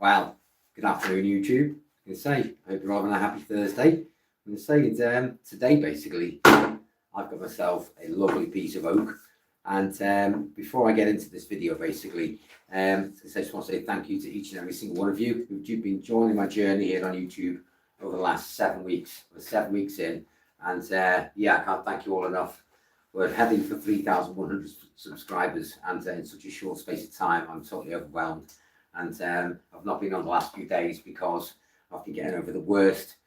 Well, good afternoon, YouTube. I hope you're all having a happy Thursday. I'm going to say today, basically, I've got myself a lovely piece of oak. And before I get into this video, basically, I just want to say thank you to each and every single one of you who've been joining my journey here on YouTube over the last 7 weeks. We're 7 weeks in, and I can't thank you all enough. We're heading for 3,100 subscribers, and in such a short space of time, I'm totally overwhelmed. And I've not been on the last few days because I've been getting over the worst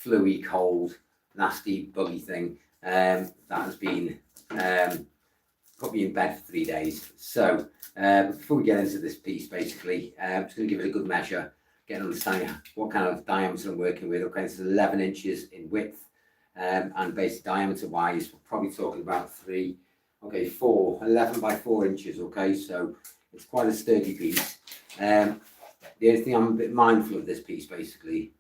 fluey, cold, nasty, buggy thing that has been put me in bed for 3 days. So before we get into this piece, basically, I'm just going to give it a good measure, get an understanding what kind of diameter I'm working with. Okay, this is 11 inches in width, and basic diameter wise, we're probably talking about 11 by 4 inches. Okay, so it's quite a sturdy piece. The only thing I'm a bit mindful of this piece, basically,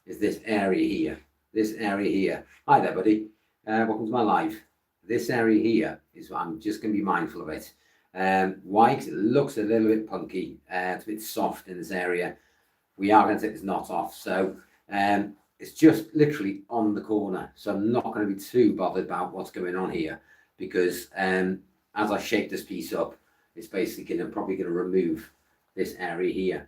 is this area here. This area here. Hi there, buddy. Welcome to my live. This area here is what I'm just going to be mindful of it. Why? Because it looks a little bit punky. It's a bit soft in this area. We are going to take this knot off. So it's just literally on the corner. So I'm not going to be too bothered about what's going on here, because as I shape this piece up, it's basically probably going to remove this area here.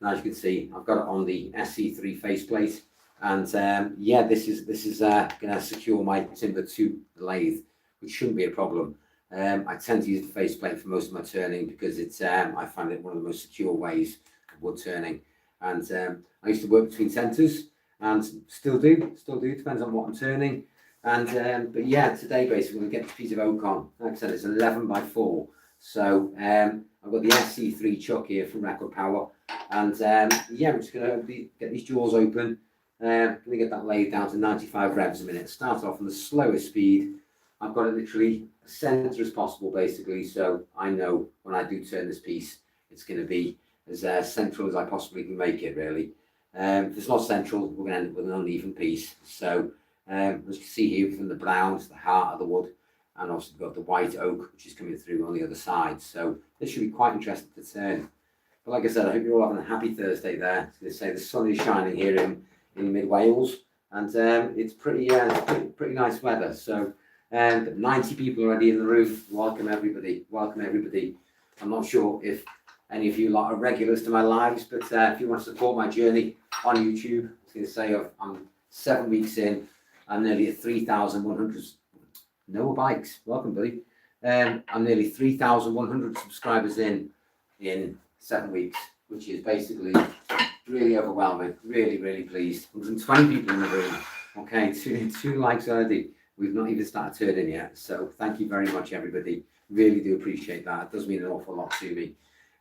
And as you can see, I've got it on the SC3 faceplate, and this is going to secure my timber to the lathe, which shouldn't be a problem. I tend to use the faceplate for most of my turning because it's I find it one of the most secure ways of wood turning. And I used to work between centres, and still do, depends on what I'm turning. And but yeah, today basically we're going to get this piece of oak on. Like I said, it's 11 by 4. So I've got the SC3 chuck here from Record Power, and I'm just going to get these jaws open. Going to get that lathe down to 95 revs a minute. Start off on the slowest speed. I've got it literally as centre as possible, basically, so I know when I do turn this piece, it's going to be as central as I possibly can make it, really. If it's not central, we're going to end up with an uneven piece. So as you can see here, from the brown to the heart of the wood, and also we've got the white oak, which is coming through on the other side. So this should be quite interesting to turn. But like I said, I hope you're all having a happy Thursday there. I was going to say the sun is shining here in mid Wales, and it's pretty nice weather. So 90 people already in the room. Welcome everybody. Welcome everybody. I'm not sure if any of you lot are regulars to my lives, but if you want to support my journey on YouTube, I was going to say I'm 7 weeks in. I'm nearly at 3,100. No bikes. Welcome, buddy. I'm nearly 3,100 subscribers in 7 weeks, which is basically really overwhelming. Really, really pleased. 120 people in the room. Okay, two likes already. We've not even started turning yet. So thank you very much, everybody. Really do appreciate that. It does mean an awful lot to me.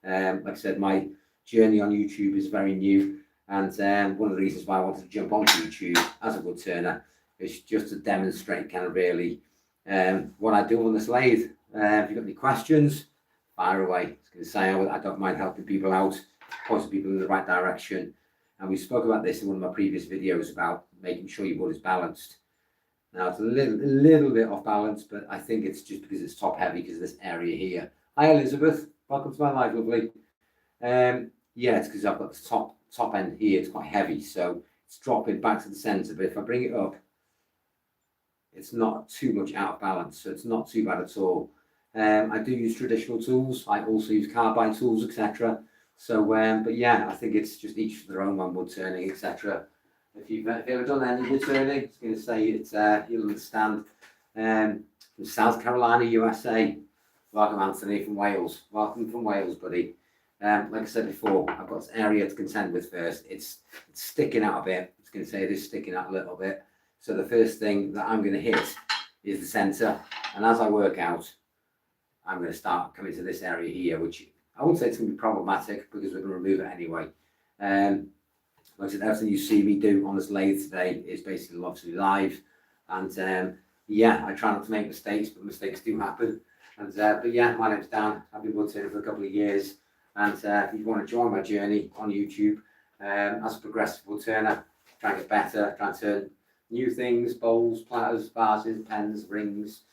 Like I said, my journey on YouTube is very new, and one of the reasons why I wanted to jump onto YouTube as a wood turner is just to demonstrate kind of really what I do on this lathe. If you've got any questions, fire away. I was going to say I don't mind helping people out, pointing people in the right direction. And we spoke about this in one of my previous videos about making sure your wood is balanced. Now it's a little bit off balance, but I think it's just because it's top heavy because of this area here. Hi Elizabeth, welcome to my live, lovely. It's because I've got this top end here. It's quite heavy, so it's dropping back to the centre. But if I bring it up, it's not too much out of balance, so it's not too bad at all. I do use traditional tools. I also use carbide tools, etc. So, but yeah, I think it's just each for their own on wood turning, etc. If you've ever done any wood turning, I was going to say it's you'll understand. From South Carolina, USA. Welcome, Anthony from Wales. Welcome from Wales, buddy. Like I said before, I've got this area to contend with first. It's sticking out a bit. I was going to say it is sticking out a little bit. So the first thing that I'm going to hit is the centre, and as I work out, I'm going to start coming to this area here, which I wouldn't say it's going to be problematic because we're going to remove it anyway. Like I said, everything you see me do on this lathe today is basically obviously live, and I try not to make mistakes, but mistakes do happen. And but yeah, my name's Dan. I've been wood turning for a couple of years, and if you want to join my journey on YouTube as a progressive wood turner, try and get better, try and turn new things, bowls, platters, vases, pens, rings,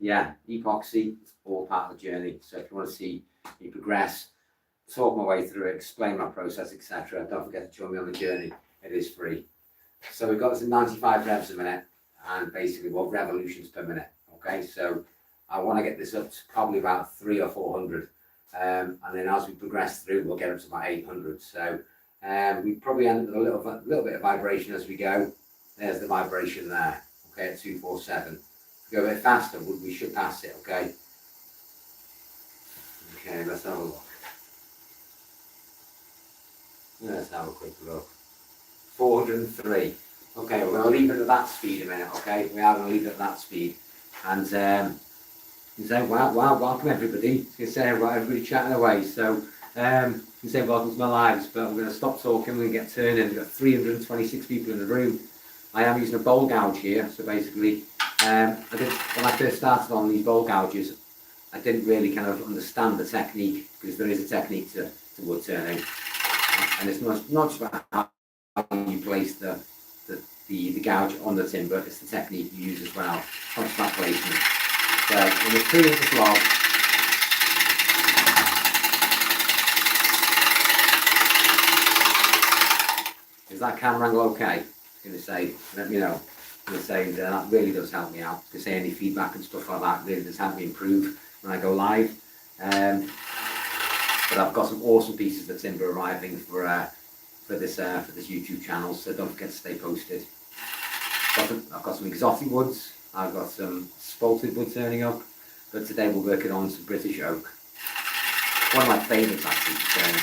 epoxy, it's all part of the journey. So if you want to see me progress, talk my way through it, explain my process, etc. Don't forget to join me on the journey. It is free. So we've got this at 95 revs a minute, and basically what revolutions per minute. Okay, so I want to get this up to probably about 300 or 400, and then as we progress through, we'll get up to about 800. So we probably end with a little bit of vibration as we go. There's the vibration there. Okay, at 247. If we go a bit faster, we should pass it. Okay. Okay, let's have a look. Let's have a quick look. 403. Okay, we're going to leave it at that speed a minute. Okay, we are going to leave it at that speed. And you say, wow, welcome everybody. You say, right, everybody chatting away. So you say, welcome to my lives, but I'm going to stop talking. We're going to get turning. We've got 326 people in the room. I am using a bowl gouge here. So basically, when I first started on these bowl gouges, I didn't really kind of understand the technique, because there is a technique to wood turning. And it's not just about how you place the gouge on the timber, it's the technique you use as well. Not just about placement. So when we're clearing this log, is that camera angle okay? I was going to say, let me know. I'm going to say that really does help me out. To say any feedback and stuff like that really does help me improve when I go live. But I've got some awesome pieces of timber arriving for this YouTube channel, so don't forget to stay posted. I've got some exotic woods. I've got some spalted wood turning up, but today we're working on some British oak. One of my favourites actually to turn.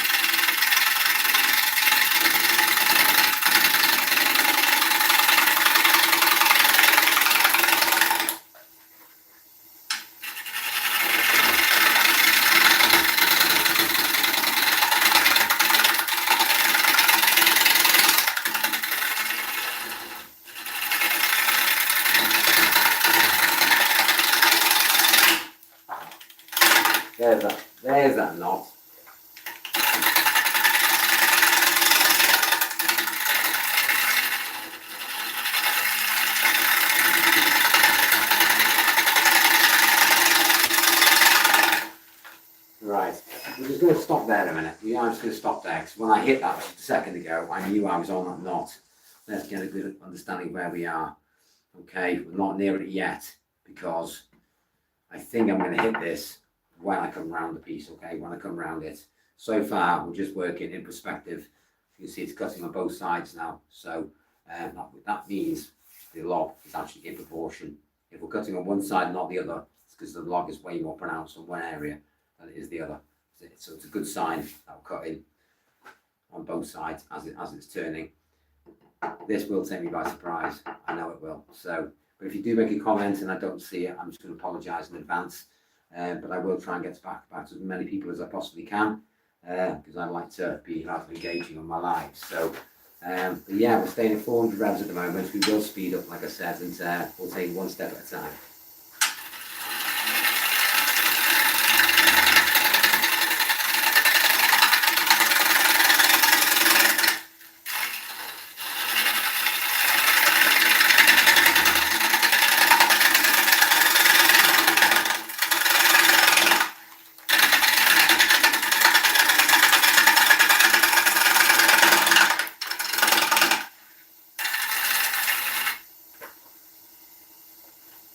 There's that knot. Right, we're just going to stop there a minute. I'm just going to stop there, because when I hit that just a second ago, I knew I was on that knot. Let's get a good understanding where we are. Okay, we're not near it yet, because I think I'm going to hit this when I come round the piece, okay, when I come round it. So far, we're just working in perspective. You can see it's cutting on both sides now. So that means the log is actually in proportion. If we're cutting on one side, not the other, it's because the log is way more pronounced on one area than it is the other. So it's a good sign that we're cutting on both sides as it's turning. This will take me by surprise. I know it will. So, but if you do make a comment and I don't see it, I'm just going to apologise in advance. But I will try and get back to as many people as I possibly can, because I like to be engaging on my lives. So, but yeah, we're staying at 400 revs at the moment. We will speed up, like I said, and we'll take one step at a time.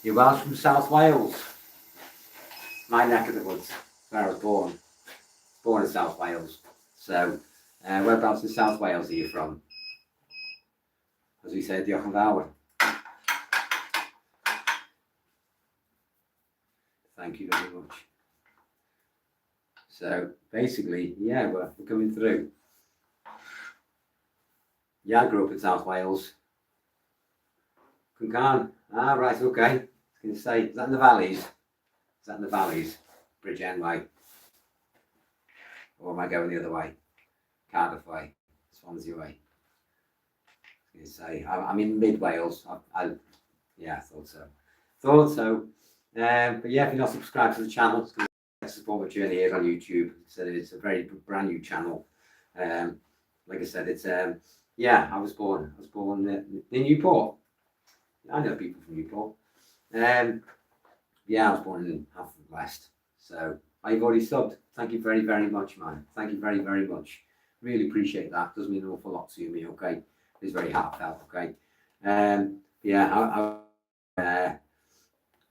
You're Welsh from South Wales, my neck of the woods, where I was born. Born in South Wales. So, whereabouts in South Wales are you from? As we say, diolch yn fawr. Thank you very much. So, basically, yeah, we're coming through. Yeah, I grew up in South Wales. Cwmcarn. Ah, right, okay. I was going to say, is that in the valleys? Is that in the valleys? Bridge End way? Or am I going the other way? Cardiff way? Swansea way? I was going to say, I'm in mid Wales. Yeah, I thought so. But yeah, if you're not subscribed to the channel, it's going to support my journey here on YouTube. So it's a very brand new channel. Like I said, it's yeah, I was born in Newport. I know people from Newport. Yeah, I was born in Haverfordwest, so I've already subbed. Thank you very, very much, man. Thank you very, very much. Really appreciate that. Does mean an awful lot to me, okay? It's very heartfelt, okay? Yeah,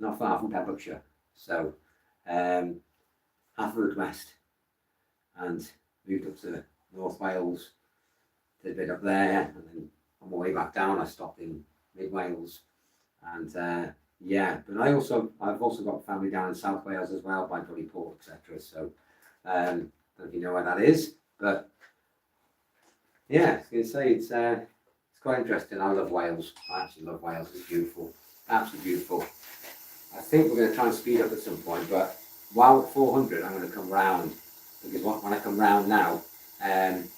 not far from Pembrokeshire. So, Haverfordwest, and moved up to North Wales, did a bit up there, and then on my way back down, I stopped in Mid Wales, and yeah. But I've also got family down in South Wales as well, by Port, etc. So, don't know if you know where that is, but yeah, I was going to say it's quite interesting. I love Wales. I absolutely love Wales. It's beautiful, absolutely beautiful. I think we're going to try and speed up at some point, but while at 400, I'm going to come round, because when I come round now,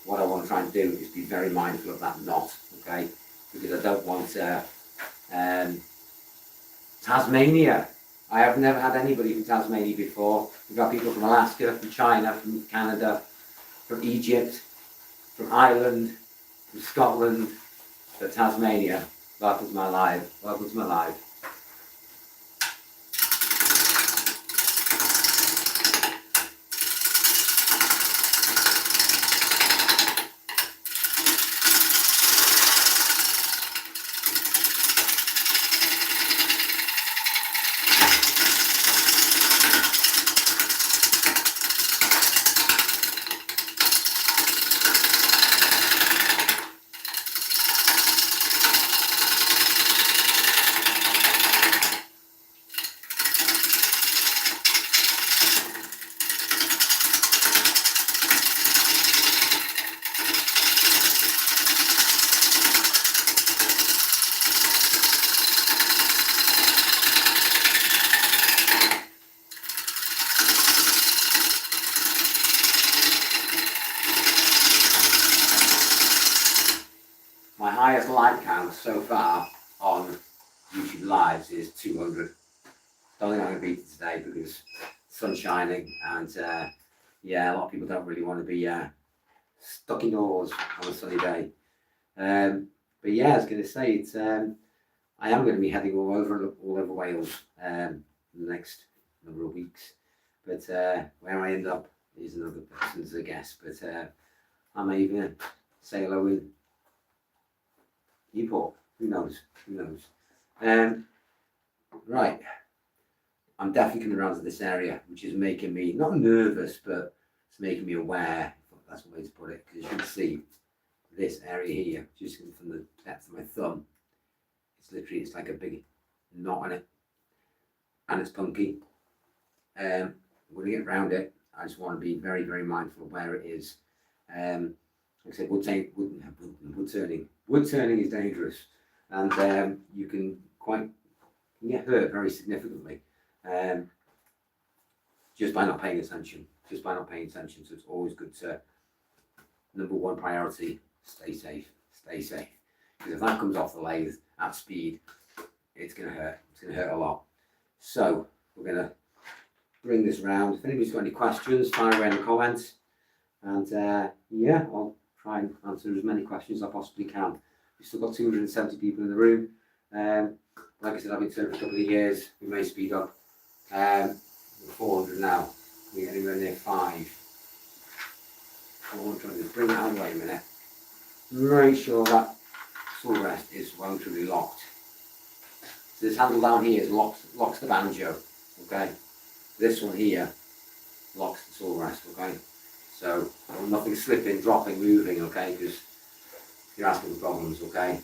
what I want to try and do is be very mindful of that knot, okay? Because I don't want Tasmania. I have never had anybody from Tasmania before. We've got people from Alaska, from China, from Canada, from Egypt, from Ireland, from Scotland, but Tasmania. Welcome to my live. Welcome to my live. My highest like count so far on YouTube Lives is 200. Don't think I'm going to beat it today because the sun's shining, and yeah, a lot of people don't really want to be stuck indoors on a sunny day. But yeah, I was going to say I am going to be heading all over Wales in the next number of weeks. But where I end up is another person's guess. But I may even say hello in Newport. Who knows? Who knows? Right. I'm definitely coming around to this area, which is making me not nervous, but it's making me aware. That's the way to put it. Because you can see this area here, just from the depth of my thumb. It's like a big knot on it, and it's punky. I'm going to get around it. I just want to be very, very mindful of where it is. Like I said, wood turning is dangerous, and you can get hurt very significantly just by not paying attention. So it's always good to, number one priority, stay safe. Because if that comes off the lathe at speed, it's going to hurt. It's going to hurt a lot. So we're going to bring this round. If anybody's got any questions, fire away in the comments. And yeah, I'll try and answer as many questions as I possibly can. We've still got 270 people in the room. Like I said, I've been turning for a couple of years. We may speed up. 400 now. We're getting near 5. What I want to try to do is bring it out of the way a minute. Make sure that saw rest is well and truly locked. So this handle down here is locks the banjo. Okay. This one here locks the saw rest. Okay. So nothing slipping, dropping, moving. Okay, because you're asking for problems. Okay.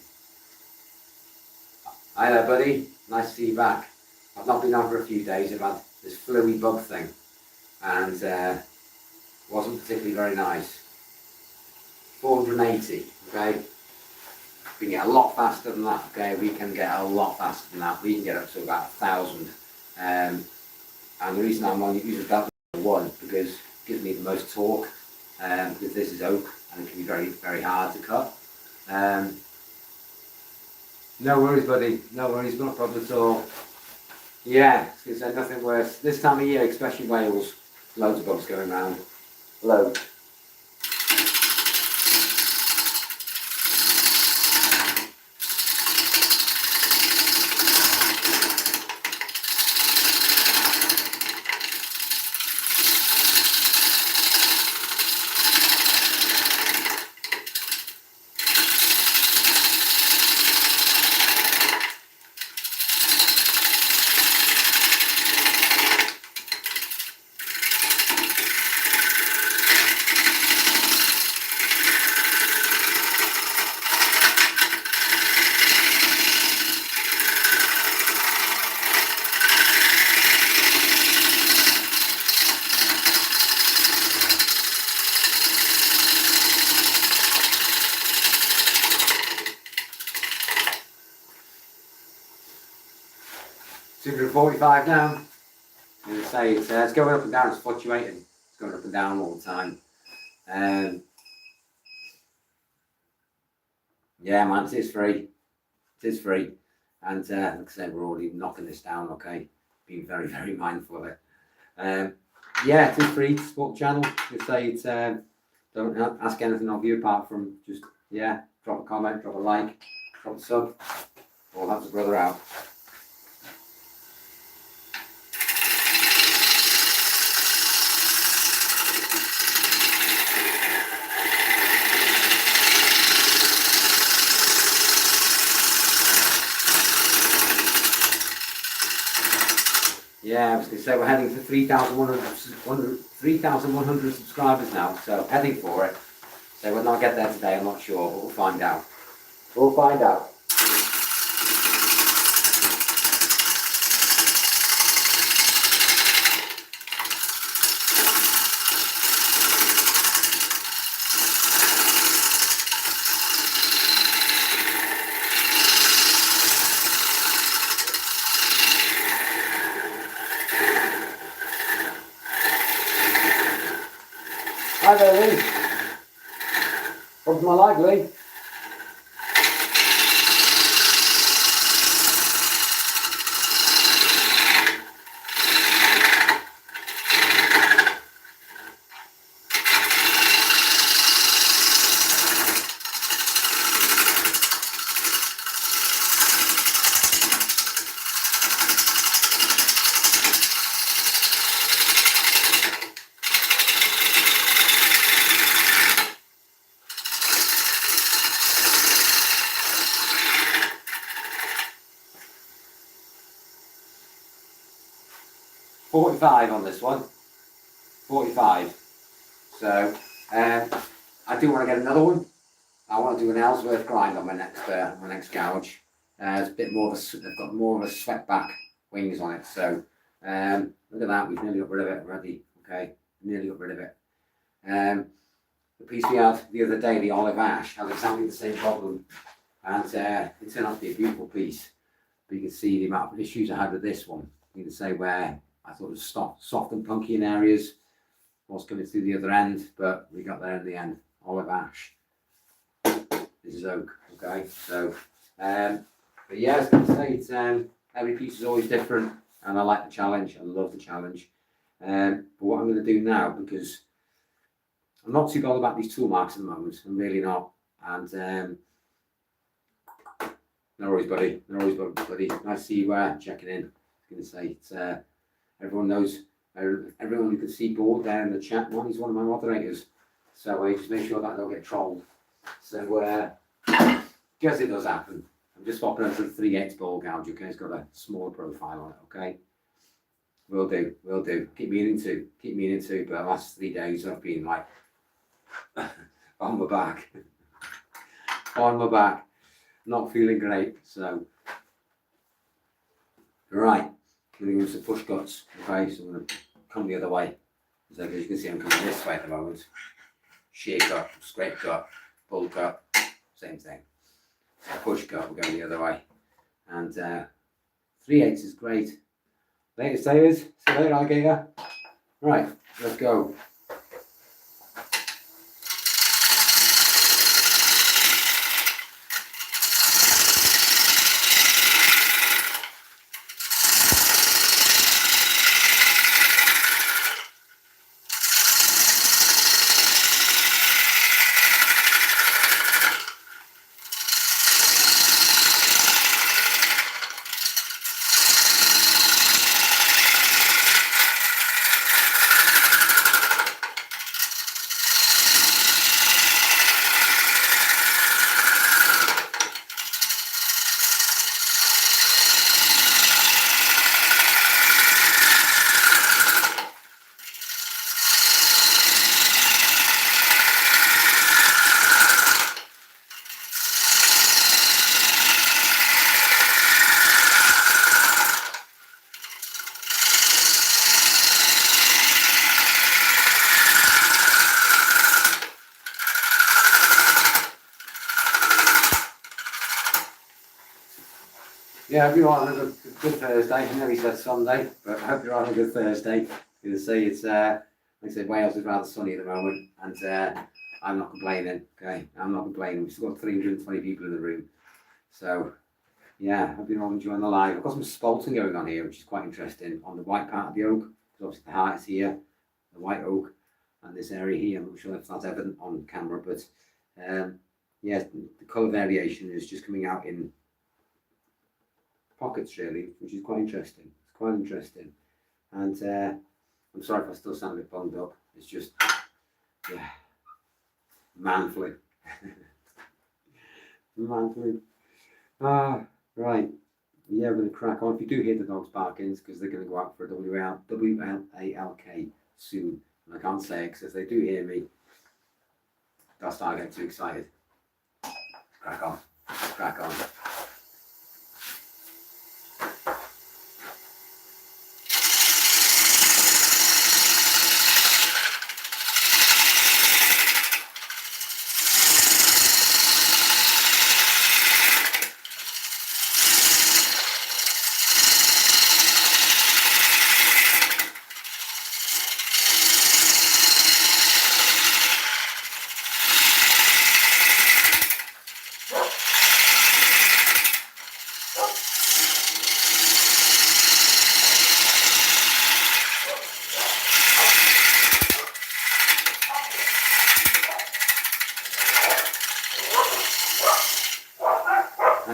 Hi there, buddy. Nice to see you back. I've not been on for a few days. I've had this fluey bug thing, and wasn't particularly very nice. 480. Okay. We can get a lot faster than that. Okay, we can get a lot faster than that. We can get up to about 1,000. And the reason I'm only using that one because it gives me the most torque. Because this is oak and it can be very, very hard to cut. No worries, buddy. No worries. Not a problem at all. Yeah, it's going to say nothing worse. This time of year, especially Wales, loads of bugs going around. Loads. 245 now. As I say, it's going up and down, it's fluctuating. It's going up and down all the time. Yeah, man, it is free. It is free. And like I said, we're already knocking this down, okay? Being very, very mindful of it. Yeah, it is free to support the channel. Like I say, it's don't ask anything of you apart from just, yeah, drop a comment, drop a like, drop a sub. All helps a brother out. Yeah, I was going to say we're heading for 3,100 subscribers now, so heading for it. So whether I'll get there today, I'm not sure, but we'll find out. We'll find out. Hi there, Lee. Welcome to my live, Lee. $45 on this one. 45. So I do want to get another one. I want to do an Ellsworth grind on my next gouge. It's a bit more of a, they've got more of a swept back wings on it. So look at that, we've nearly got rid of it already. Okay, nearly got rid of it. The piece we had the other day, the olive ash, had exactly the same problem, and it turned out to be a beautiful piece. But you can see the amount of issues I had with this one. You can say where I thought it was soft and punky in areas, was coming through the other end, but we got there in the end. Olive ash. This is oak. Okay, so but yeah, I was going to say it's every piece is always different, and I like the challenge. I love the challenge. But what I'm going to do now, because I'm not too bothered about these tool marks at the moment. I'm really not. And no worries, buddy. No worries, buddy. Nice to see you checking in. I was going to say it's everyone knows. Everyone who can see board there in the chat. One, he's one of my moderators. So just make sure that they'll get trolled. So because it does happen. I'm just swapping over to the 3/8 ball gouge. Okay, it's got a smaller profile on it. Okay. Will do, will do. Keep meaning to, but the last 3 days I've been like on my back, not feeling great. So, right, I'm going to use the push cuts. Okay, so I'm going to come the other way. So as you can see, I'm coming this way at the moment. Shear cut, scrape cut, pull cut, same thing. So push cut, we're going the other way. And 3/8 is great. Later, stayers. See you later, alligator. Right, let's go. Yeah, hope you're all having a good Thursday. I know he said Sunday, but I hope you're all having a good Thursday. You say it's like I said, Wales is rather sunny at the moment, and I'm not complaining. Okay, I'm not complaining. We've still got 320 people in the room, so yeah, hope you're all enjoying the live. I've got some spalting going on here, which is quite interesting on the white part of the oak. Because obviously the heart is here, the white oak, and this area here. I'm not sure if that's evident on camera, but yeah, the colour variation is just coming out in pockets really, which is quite interesting. It's quite interesting, and I'm sorry if I still sound a bit bunged up. It's just, yeah, manfully, manfully. Right. Yeah, we're going to crack on. If you do hear the dogs barking, it's because they're going to go out for a WLALK soon. And I can't say it because if they do hear me, they'll start getting too excited. Crack on. Crack on.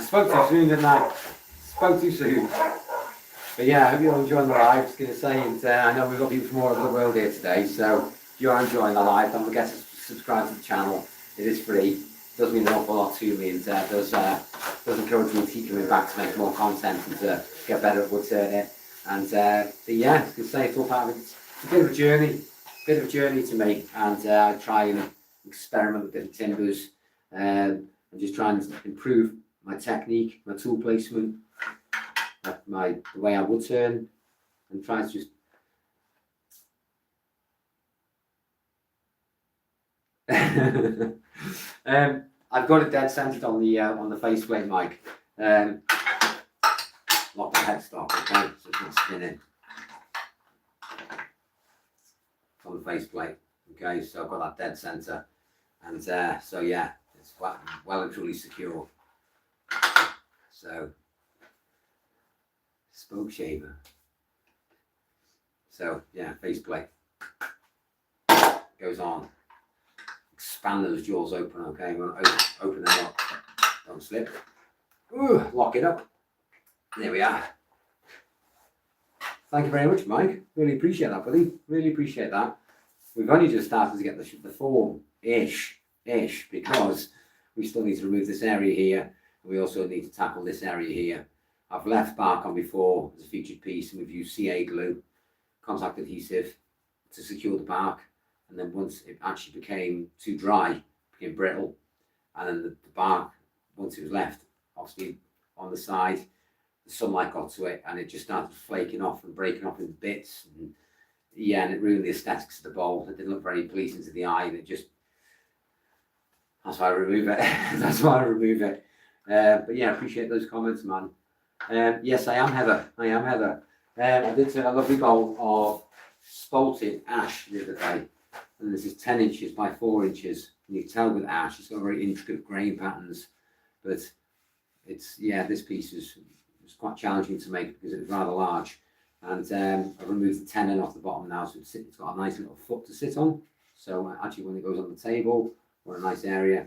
Spoke too soon, didn't I? Spoke too soon. But yeah, I hope you're enjoying the live. I was going to say, and I know we've got people from all over the world here today, so if you are enjoying the live, don't forget to subscribe to the channel. It is free. It does mean an awful lot to me, and does encourage me to keep coming back to make more content and to get better at woodturning. And but yeah, I was going to say, it's all part of it. It's a bit of a journey to me, and I try and experiment with different timbers, and just try and improve my technique, my tool placement, the way I would turn, and try to just I've got it dead centered on the faceplate mic. Lock the headstock, okay, so it's not spinning. It's on the faceplate, okay, so I've got that dead center, and so yeah, it's well and truly secure. So, spoke shaver. So yeah, faceplate goes on. Expand those jaws open, okay? We want to open them up. Don't slip. Ooh, lock it up. There we are. Thank you very much, Mike. Really appreciate that, buddy. Really appreciate that. We've only just started to get the form-ish, because we still need to remove this area here. We also need to tackle this area here. I've left bark on before as a featured piece, and we've used CA glue, contact adhesive, to secure the bark. And then once it actually became too dry, it became brittle. And then the bark, once it was left, obviously on the side, the sunlight got to it, and it just started flaking off and breaking off into bits. And yeah, and it ruined the aesthetics of the bowl. It didn't look very pleasing to the eye, and it just, that's why I remove it. That's why I remove it. But yeah, I appreciate those comments, man. Yes, I am Heather. I did a lovely bowl of spalted ash the other day, and this is 10 inches by 4 inches. And you can tell with ash, it's got very intricate grain patterns, but it's, yeah, this piece was quite challenging to make because it was rather large. And I've removed the tenon off the bottom now, so it's got a nice little foot to sit on. So actually, when it goes on the table or a nice area,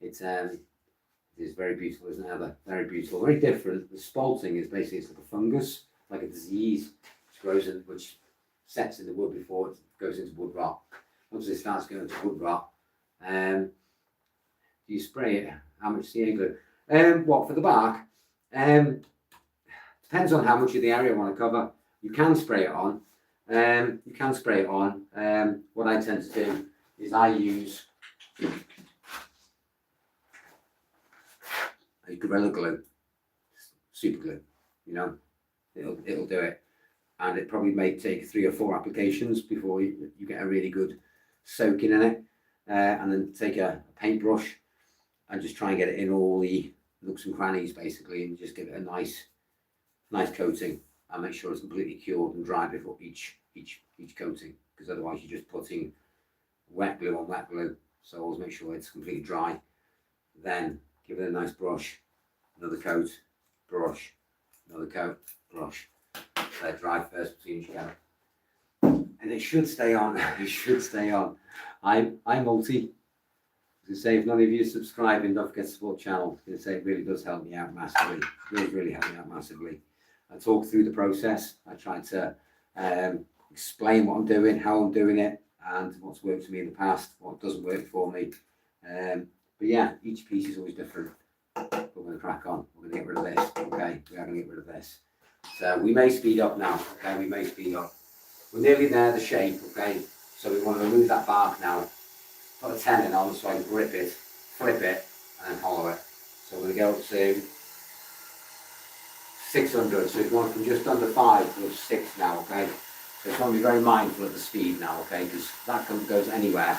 it is very beautiful, isn't it, Heather? Very beautiful, very different. The spalting is basically, it's like a fungus, like a disease, which sets in the wood before it goes into wood rot. Once it starts going into wood rot, do you spray it? How much CA glue? What, for the bark? Depends on how much of the area I want to cover. You can spray it on. What I tend to do is I use a Gorilla Glue, super glue, you know, it'll do it. And it probably may take 3 or 4 applications before you get a really good soaking in it. And then take a paintbrush and just try and get it in all the nooks and crannies basically, and just give it a nice nice coating, and make sure it's completely cured and dry before each coating, because otherwise you're just putting wet glue on wet glue. So always make sure it's completely dry. Then give it a nice brush, another coat, brush, another coat, brush. Let it dry first between each coat. And it should stay on. It should stay on. I'm multi. To say, if none of you are subscribing, don't forget to support the channel. To say, it really does help me out massively. Really help me out massively. I talk through the process. I try to explain what I'm doing, how I'm doing it, and what's worked for me in the past, what doesn't work for me. But yeah, each piece is always different. But we're going to crack on. We're going to get rid of this. Okay, we are going to get rid of this. So we may speed up now. Okay, we may speed up. We're nearly there, the shape. Okay, so we want to remove that bark now. Put a tenon on so I can grip it, flip it, and hollow it. So we're going to go up to 600. So if you want from just under 5 to 6 now. Okay. So you want to be very mindful of the speed now, okay? Because that goes anywhere,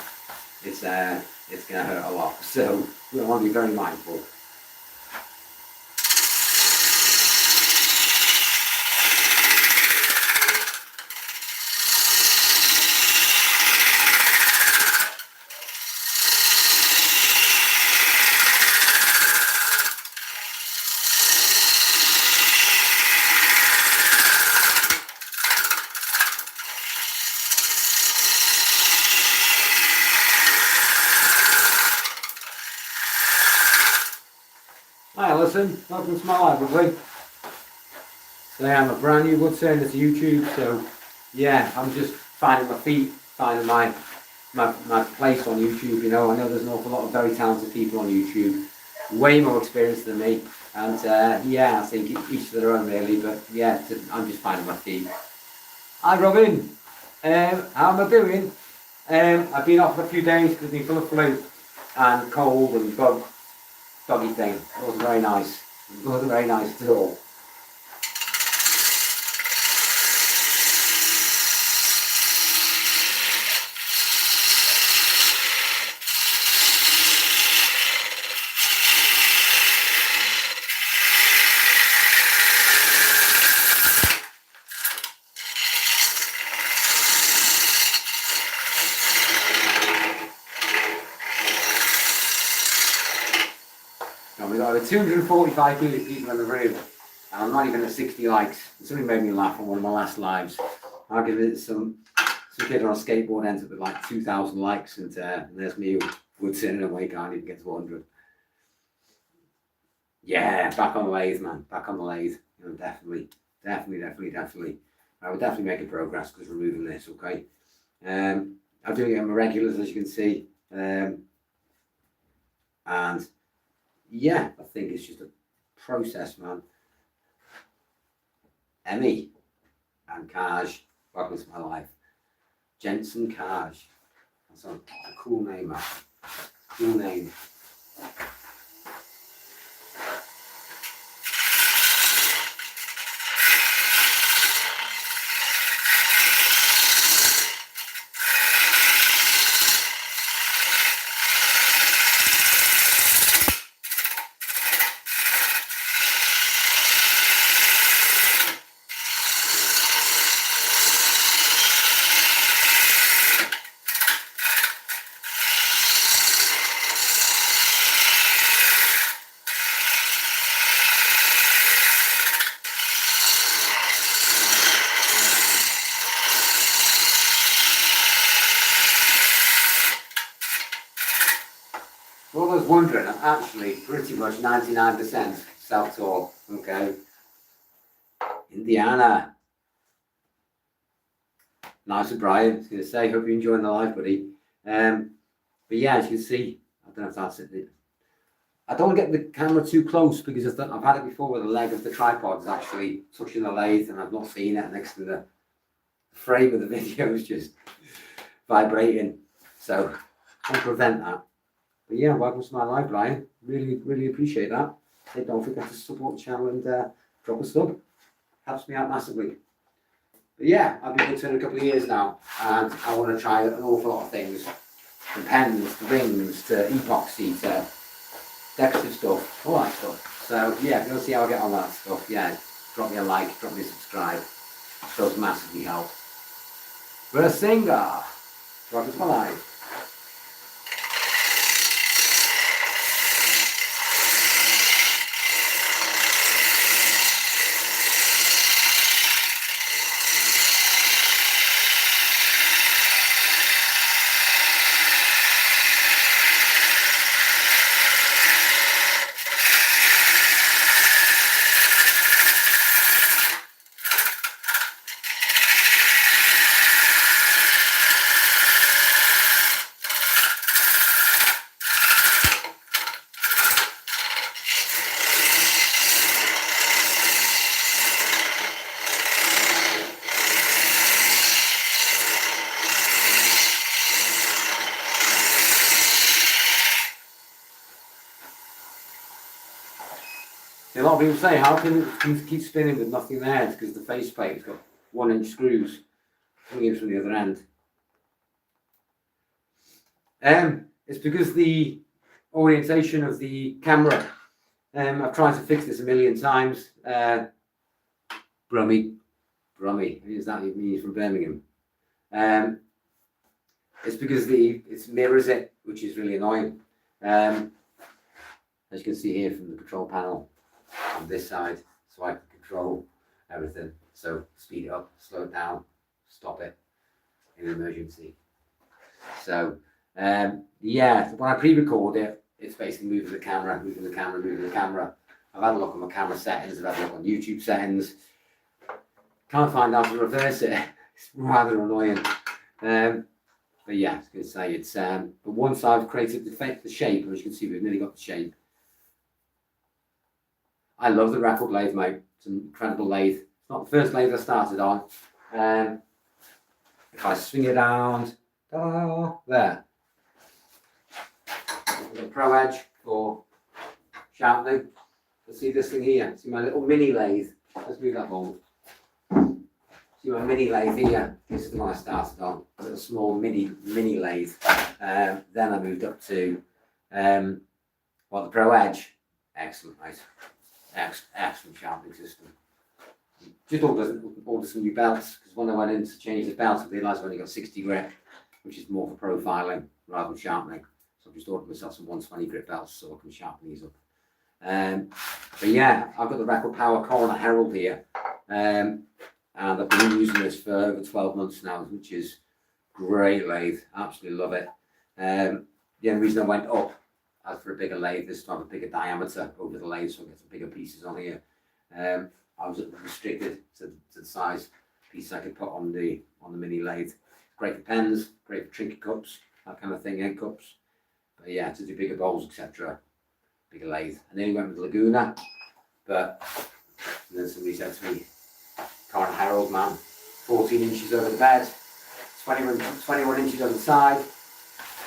it's going to hurt a lot. So we want to be very mindful. Hi Alison, welcome to my library. Today I'm a brand new woodturner to YouTube, so yeah, I'm just finding my feet, finding my place on YouTube. You know, I know there's an awful lot of very talented people on YouTube, way more experienced than me, and yeah, I think each to their own really, but yeah, I'm just finding my feet. Hi Robin, how am I doing? I've been off for a few days because I've been full of flu and cold and doggy thing. It wasn't very nice. It wasn't very nice at all. We've got over 245 people in the room, and I'm not even at 60 likes. Something made me laugh on one of my last lives. I'll give it some kid on a skateboard ends up with like 2,000 likes, and there's me woodturning away, can't even get to 100. Yeah, back on the lathe, man. Back on the lathe. You know, definitely. I would definitely make a progress because we're moving this, okay? I'm doing it on my regulars, as you can see. And yeah, I think it's just a process, man. Emmy and Kaj, welcome to my life. Jensen Kaj. That's a cool name, man. Cool name. For all those wondering, I'm actually pretty much 99% self-taught, okay? Indiana. Nice of Brian, I was going to say, hope you're enjoying the live, buddy. But yeah, as you can see, I don't know if that's it. I don't want to get the camera too close because I've had it before where the leg of the tripod is actually touching the lathe and I've not seen it next to the frame of the video is just vibrating. So I want to prevent that. But yeah, welcome to my live, Brian. Really appreciate that. Hey, don't forget to support the channel and drop a sub. Helps me out massively. But yeah, I've been woodturning a couple of years now, and I want to try an awful lot of things, from pens to rings to epoxy to decorative stuff, all that stuff. So yeah, if you want to see how I get on that stuff, yeah, drop me a like, drop me a subscribe. It does massively help. Versinga. Rock is my life. A lot of people say, how can it keep spinning with nothing there? It's because the faceplate's got 1-inch screws coming in from the other end. It's because the orientation of the camera. I've tried to fix this a million times. Brummy, is that even from Birmingham? It's because it mirrors it, which is really annoying. As you can see here from the control panel on this side, so I can control everything. So speed it up, slow it down, stop it in an emergency. So yeah, when I pre-record it, it's basically moving the camera. I've had a look on my camera settings, I've had a look on YouTube settings. Can't find out how to reverse it. It's rather annoying. But yeah, I was going to say it's. But once I've created the shape, as you can see, we've nearly got the shape. I love the record lathe, mate. It's an incredible lathe. It's not the first lathe I started on. If I swing it around, there. The Pro Edge for sharpening. Let's see this thing here. See my little mini lathe. Let's move that mold. See my mini lathe here. This is the one I started on. A little small mini lathe. Then I moved up to the Pro Edge. Excellent, mate. Excellent sharpening system. Just ordered some new belts because when I went in to change the belt, I realised I've only got 60 grit, which is more for profiling rather than sharpening. So I've just ordered myself some 120 grit belts so I can sharpen these up. But yeah, I've got the Record Power Corner Herald here, and I've been using this for over 12 months now, which is great lathe. Absolutely love it. The only reason I went up as for a bigger lathe is to have a bigger diameter over the lathe, so I get some bigger pieces on here. I was restricted to the size piece I could put on the mini lathe. Great for pens, great for trinket cups, that kind of thing, egg cups. But yeah, to do bigger bowls, etc. Bigger lathe. I nearly went with Laguna, but then somebody said to me, Karen Harold, man, 14 inches over the bed, 21 inches on the side.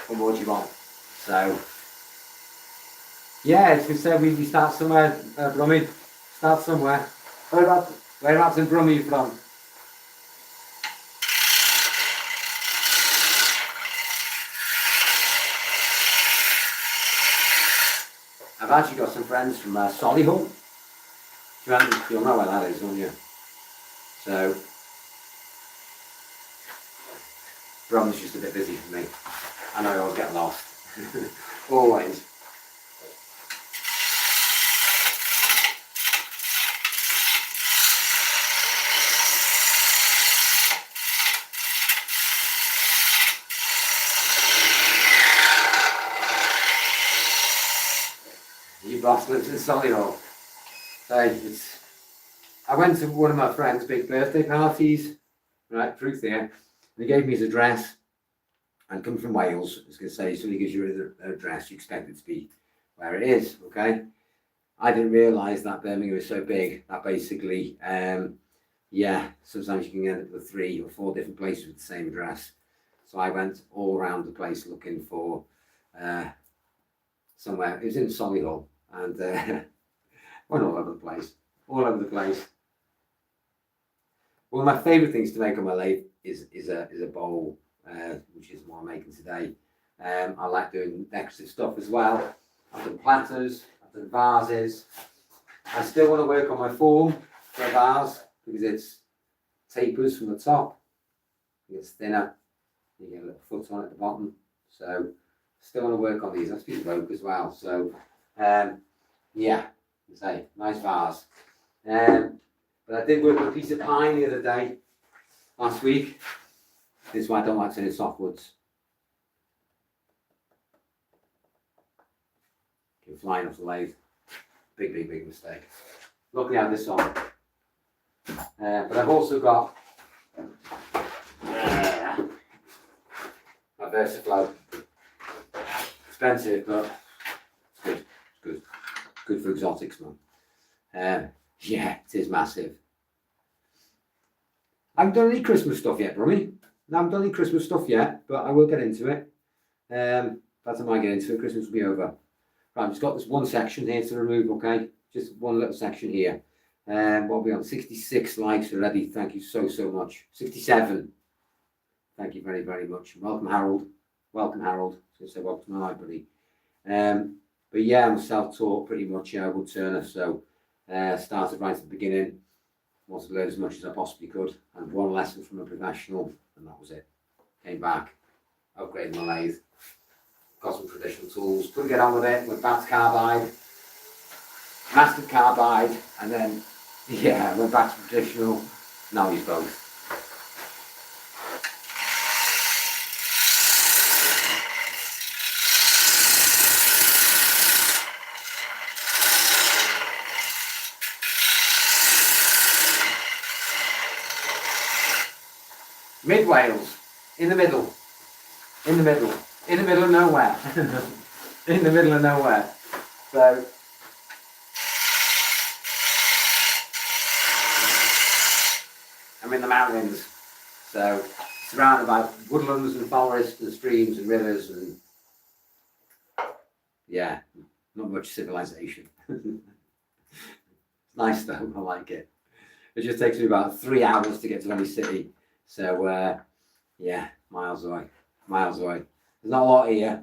What more do you want? So yeah, as we said, we start somewhere, Brummy. Start somewhere. Whereabouts in Brummy are you from? I've actually got some friends from Solihull. You'll know where that is, won't you? So, Brum's just a bit busy for me. I know I always get lost. Always. Boss lives in Solihull. So I went to one of my friend's big birthday parties, right, Truth here, and he gave me his address. And coming from Wales, I was going to say, somebody gives you an address, you expect it to be where it is, okay? I didn't realise that Birmingham is so big that basically, yeah, sometimes you can end up with 3 or 4 different places with the same address. So I went all around the place looking for somewhere. It was in Solihull. And went all over the place, One of my favourite things to make on my lathe is a bowl, which is what I'm making today. I like doing decorative stuff as well. I've done platters, I've done vases. I still want to work on my form. for a vase because it's tapers from the top. It's thinner. You get a little foot on at the bottom. So still want to work on these. That's piece of oak as well. So yeah, say nice vase. But I did work with a piece of pine the other day, last week. This is why I don't like turning softwoods. Came flying off the lathe. Big mistake. Luckily I had this on. But I've also got my VersaFlow. Expensive, but it's good. It's good. Good for exotics, man. Yeah, it is massive. I haven't done any Christmas stuff yet, Brummy. I haven't done any Christmas stuff yet, but I will get into it. By the time I get into it, Christmas will be over. Right, I've just got this one section here to remove, okay? Just one little section here. What are we on? 66 likes already. Thank you so much. 67. Thank you very much. Welcome, Harold. Welcome, Harold. So say welcome to my library. But yeah, I'm self-taught pretty much, woodturner. So started right at the beginning. Wanted to learn as much as I possibly could. And one lesson from a professional, and that was it. Came back, upgraded my lathe, got some traditional tools, couldn't get on with it, went back to carbide, mastered carbide, and then, yeah, went back to traditional, now I use both. Mid Wales, in the middle of nowhere, in the middle of nowhere. So I'm in the mountains, so surrounded by woodlands and forests and streams and rivers and yeah, not much civilization. Nice though, I like it. It just takes me about 3 hours to get to any city. So yeah, miles away. There's not a lot here,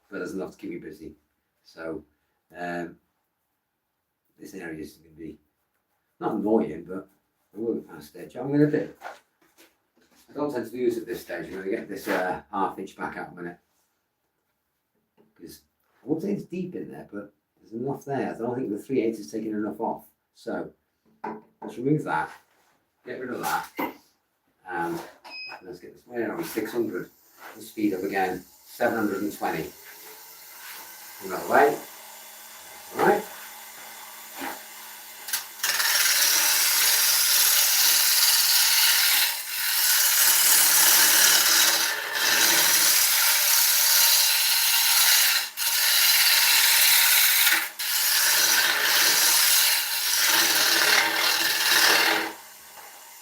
but there's enough to keep me busy. So this area is going to be not annoying, but I will get past stage. I'm going to do. I don't tend to do this at this stage. I'm going to get this half-inch back out a minute because I won't say it's deep in there, but there's enough there. I don't think the 3/8 is taking enough off. So let's remove that, get rid of that. And let's get this, where are we, 600, and speed up again, 720. Another way, all right.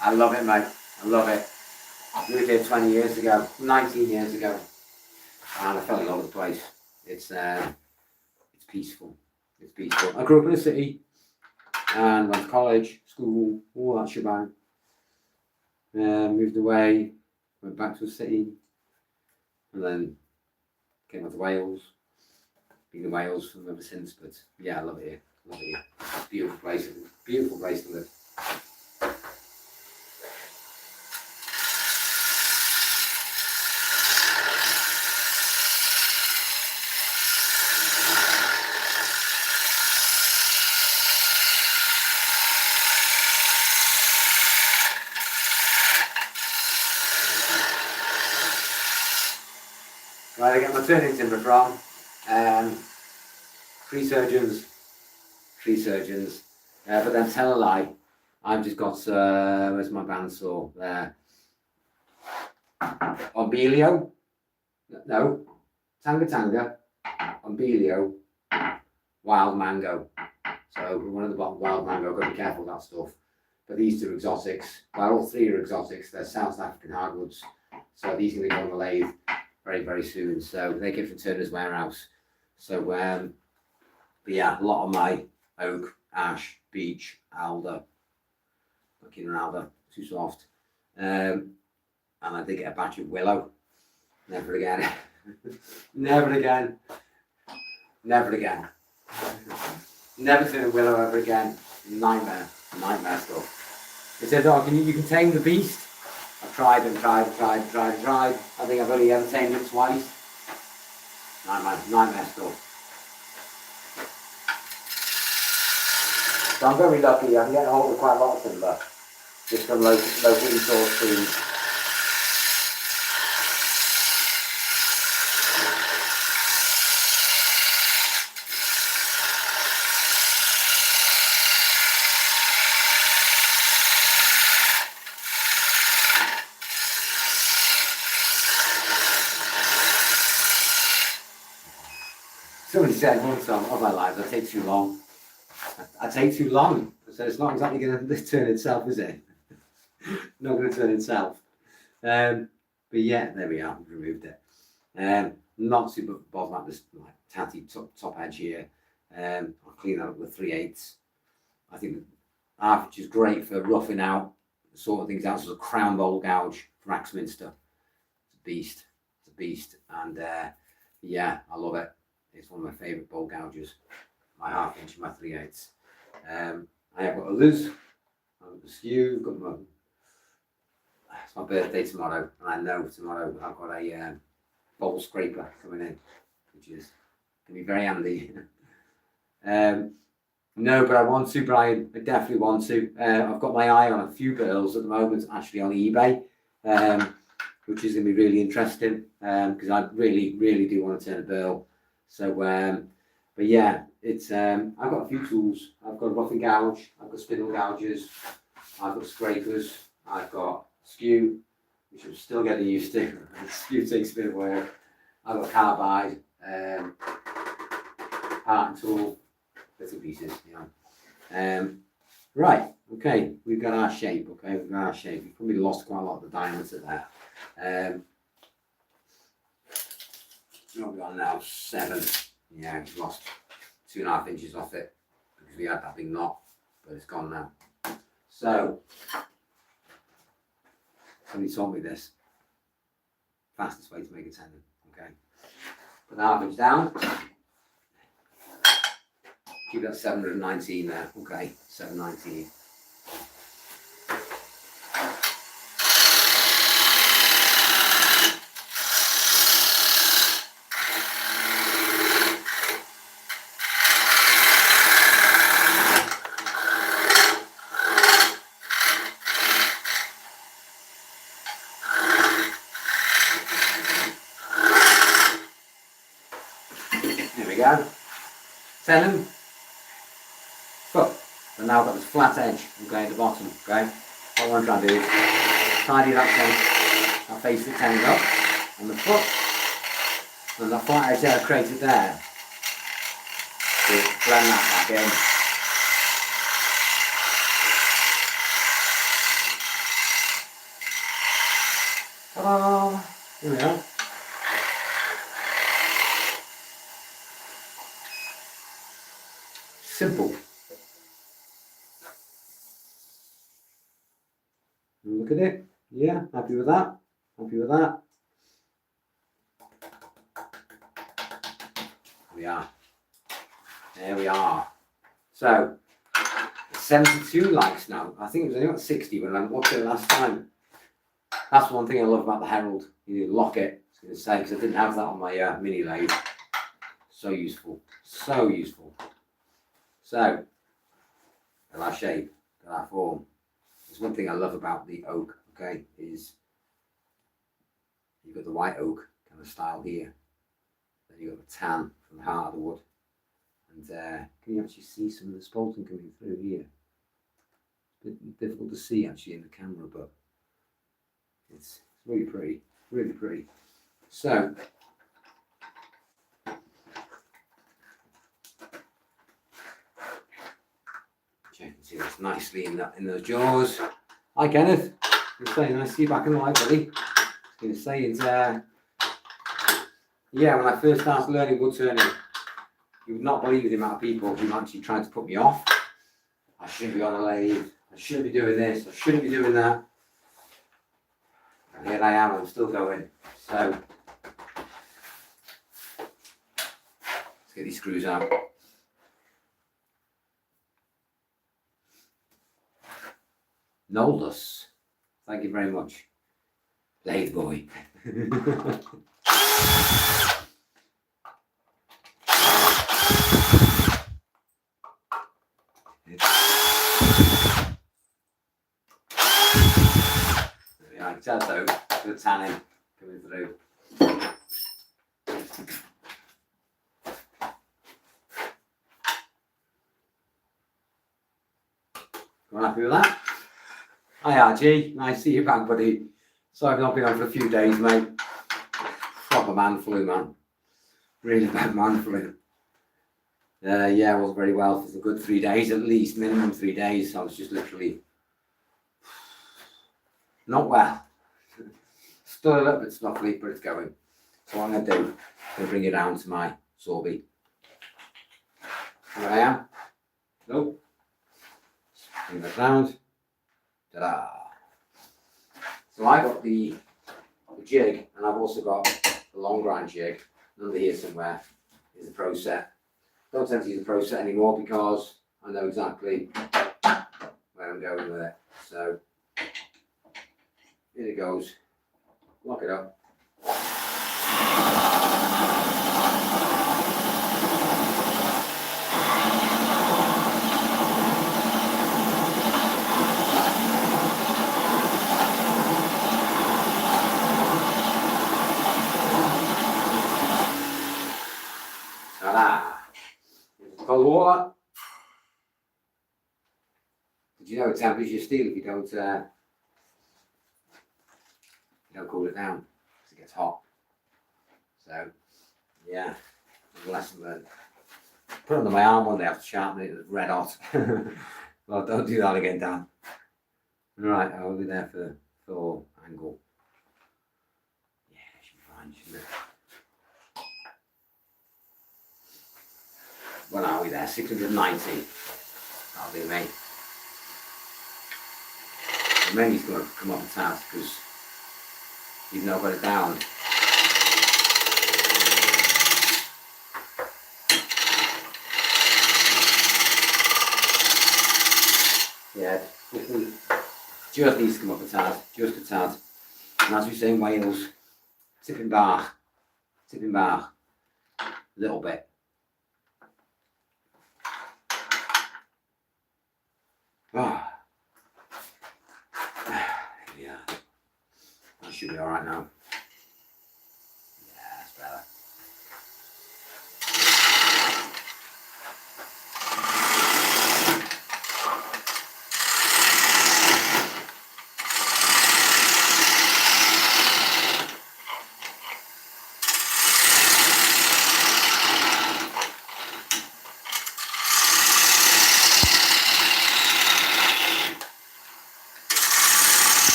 I love it, mate. I love it. I moved here 20 years ago, 19 years ago, and I fell in love with the place. It's peaceful. It's peaceful. I grew up in a city and went to college, school, all that shebang. Moved away, went back to the city, and then came out to Wales. Been in Wales ever since, but yeah, I love it here. Love it here. It's a beautiful place. Beautiful place to live. Right, I get my turning timber from tree surgeons, but then tell a lie, I've just got, where's my bandsaw there, Ombelio, no, Tanga, Ombelio, Wild Mango, so one of the bottom, Wild Mango, got to be careful with that stuff, but these two exotics, well all three are exotics, they're South African hardwoods, so these are going to go on the lathe very soon, so they give from Turner's Warehouse. So but yeah, a lot of my oak, ash, beech, alder, looking at alder, too soft, and I did get a batch of willow. Never again. Never again turn a willow ever again. Nightmare. Nightmare stuff. It says, oh, you can tame the beast. I've tried and tried and tried and tried and tried. I think I've only ever tamed it twice. Nightmare stuff. So I'm very lucky. I'm getting hold of quite a lot of timber. Just from local resource trees. Somebody said once on my lives, I take too long. I take too long. So it's not exactly going to turn itself, is it? Not going to turn itself. But yeah, there we are. We've removed it. Not super bothered about this like tatty top edge here. I'll clean that up with 3/8. I think half inch is great for roughing out, sorting things out. So it's a crown bowl gouge from Axminster. It's a beast. It's a beast. And yeah, I love it. It's one of my favourite bowl gouges. My 1/2 inch, my 3/8. I have got others. I've got the skew. Got my. It's my birthday tomorrow, and I know tomorrow I've got a bowl scraper coming in, which is going to be very handy. No, but I want to, Brian. I definitely want to. I've got my eye on a few bills at the moment, actually on eBay, which is going to be really interesting because I really, really do want to turn a bill. So, but yeah, it's I've got a few tools. I've got a roughing gouge. I've got spindle gouges. I've got scrapers. I've got skew, which I'm still getting used to. Skew takes a bit of work. I've got carbide, part tool, bits and pieces, you know. Right, okay, we've got our shape, okay, we've got our shape. We've probably lost quite a lot of the diameter there. What have we got now? 7. Yeah, we've lost 2.5 inches off it because we had that big knot, but it's gone now. So, somebody told me this. Fastest way to make a tenon, okay? Put the 1/2 inch down. Keep that 719 there, okay? 719. There we go. Tenon. Foot. So now I've got this flat edge, okay, at the bottom, okay? What I want to try and do is tidy that tenon. I'll face the tenon up on the foot. And that flat edge that I created there. Just blend that back in. Ta-da! Here we are. Simple. Look at it. Yeah, happy with that. Happy with that. There we are. There we are. So, 72 likes now. I think it was only about 60 when I watched it last time. That's one thing I love about the Herald. You lock it. I was going to say, because I didn't have that on my mini lathe. So useful. So useful. So, got our shape, got our form. There's one thing I love about the oak, okay, is you've got the white oak kind of style here. Then you've got the tan from the heart of the wood. And can you actually see some of the spalting coming through here? It's a bit difficult to see actually in the camera, but it's really pretty, really pretty. So, check and see that's nicely in those jaws. Hi Kenneth, it's very nice to see you back in the light, buddy. I was going to say, it's yeah, when I first started learning wood turning, you would not believe the amount of people who actually tried to put me off. I shouldn't be on a lathe, I shouldn't be doing this, I shouldn't be doing that. And here I am, I'm still going. So, let's get these screws out. Noldus. Thank you very much. Lathe boy. I can tell though, the tannin coming through. You happy with that? Hi RG, nice to see you back, buddy. Sorry I've not been on for a few days, mate. Proper man flu, man. Really bad man flu. Yeah, I wasn't very well for a good 3 days at least, minimum 3 days. I was just literally not well. Still a little bit snuffly, but it's going. So what I'm going to do, I'm going to bring it down to my Sorby. Here I am. Nope. Bring that round. Ta-da! So I got the jig, and I've also got the long grind jig. Under here somewhere is the Pro Set. Don't tend to use the Pro Set anymore because I know exactly where I'm going with it. So here it goes. Lock it up. Ta-da! Cold water. Did you know it tempers your steel if you don't cool it down because it gets hot. So yeah, lesson learned. Put it under my arm one day after sharpening it, it was red hot. Well, don't do that again, Dan. Right, I'll be there for full angle. Yeah, it should be fine, shouldn't it? What are we there? 690. That'll be me. The menu's going to come up a tad because you've now got it down. Yeah, just needs to come up a tad, just a tad. And as we say in Wales, tipping bar, a little bit. Ah. Yeah, that should be all right now. Yeah, that's better.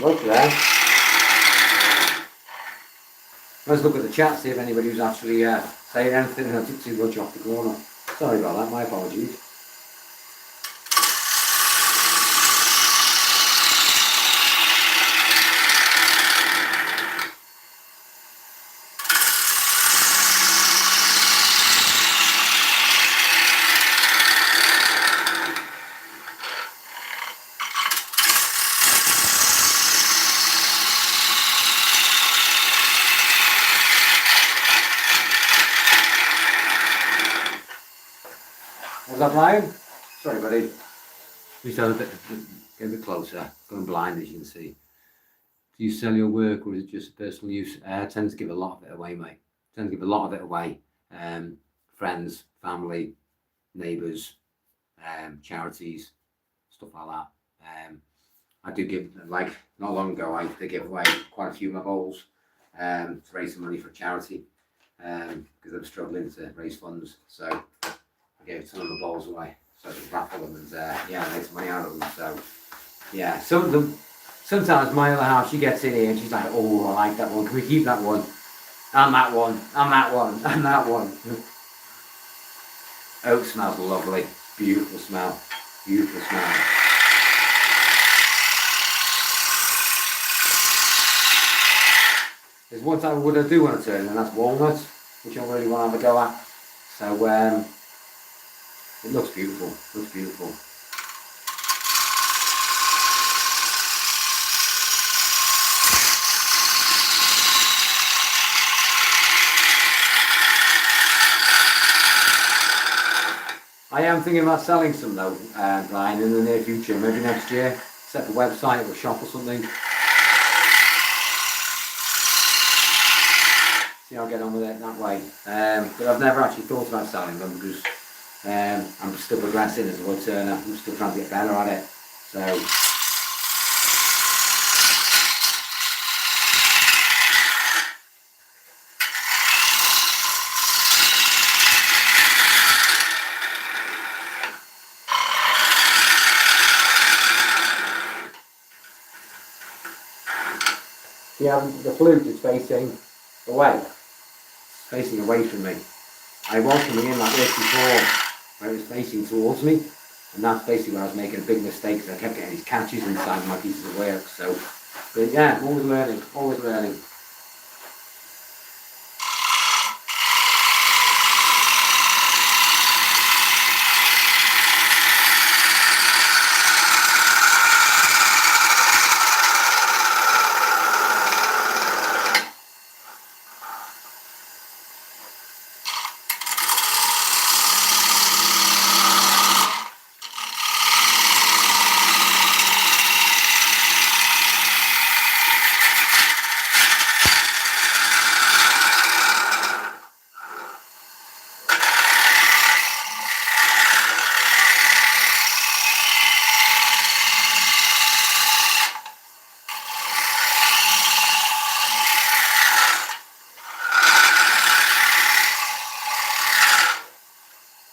Look there. Let's look at the chat, see if anybody's actually saying anything, and I took too much off the corner. Sorry about that, my apologies. Was that Brian? Sorry, buddy. We stand get a bit closer. Going blind, as you can see. Do you sell your work, or is it just personal use? I tend to give a lot of it away, mate. I tend to give a lot of it away. Friends, family, neighbours, charities, stuff like that. I do give, like not long ago, I did give away quite a few of my bowls to raise some money for charity because I was struggling to raise funds. So I gave some of the bowls away, so I just raffle them and yeah, I made some money out of them. So yeah, some of them. Sometimes my other half, she gets in here and she's like, "Oh, I like that one. Can we keep that one? And that one, and that one, and that one." Oak smells lovely, beautiful smell, beautiful smell. There's one type of wood I do want to turn, and that's walnut, which I really want to have a go at. So It looks beautiful, looks beautiful. I am thinking about selling some though, Brian, in the near future, maybe next year. Set up a website or a shop or something. See how I get on with it that way. But I've never actually thought about selling them because I'm still progressing as a wood turner. I'm still trying to get better at it. So yeah, the flute is facing away. Facing away from me. I was coming in like this before, where it was facing towards me, and that's basically where I was making a big mistake because I kept getting these catches inside my pieces of work. So, but yeah, always learning, always learning.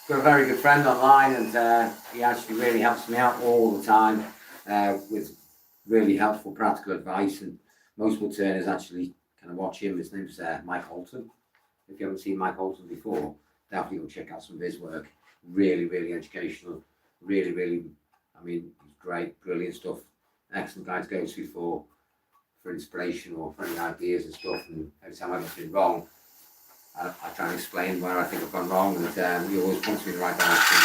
Got a very good friend online, and he actually really helps me out all the time with really helpful practical advice. And most wood turners actually kind of watch him. His name's Mike Holton. If you haven't seen Mike Holton before, definitely go check out some of his work. Really, really educational. Really, really, I mean, great, brilliant stuff. Excellent guy to go to for inspiration or for any ideas and stuff. And every time I've got something wrong, I try and explain where I think I've gone wrong, and he always points me in the right direction.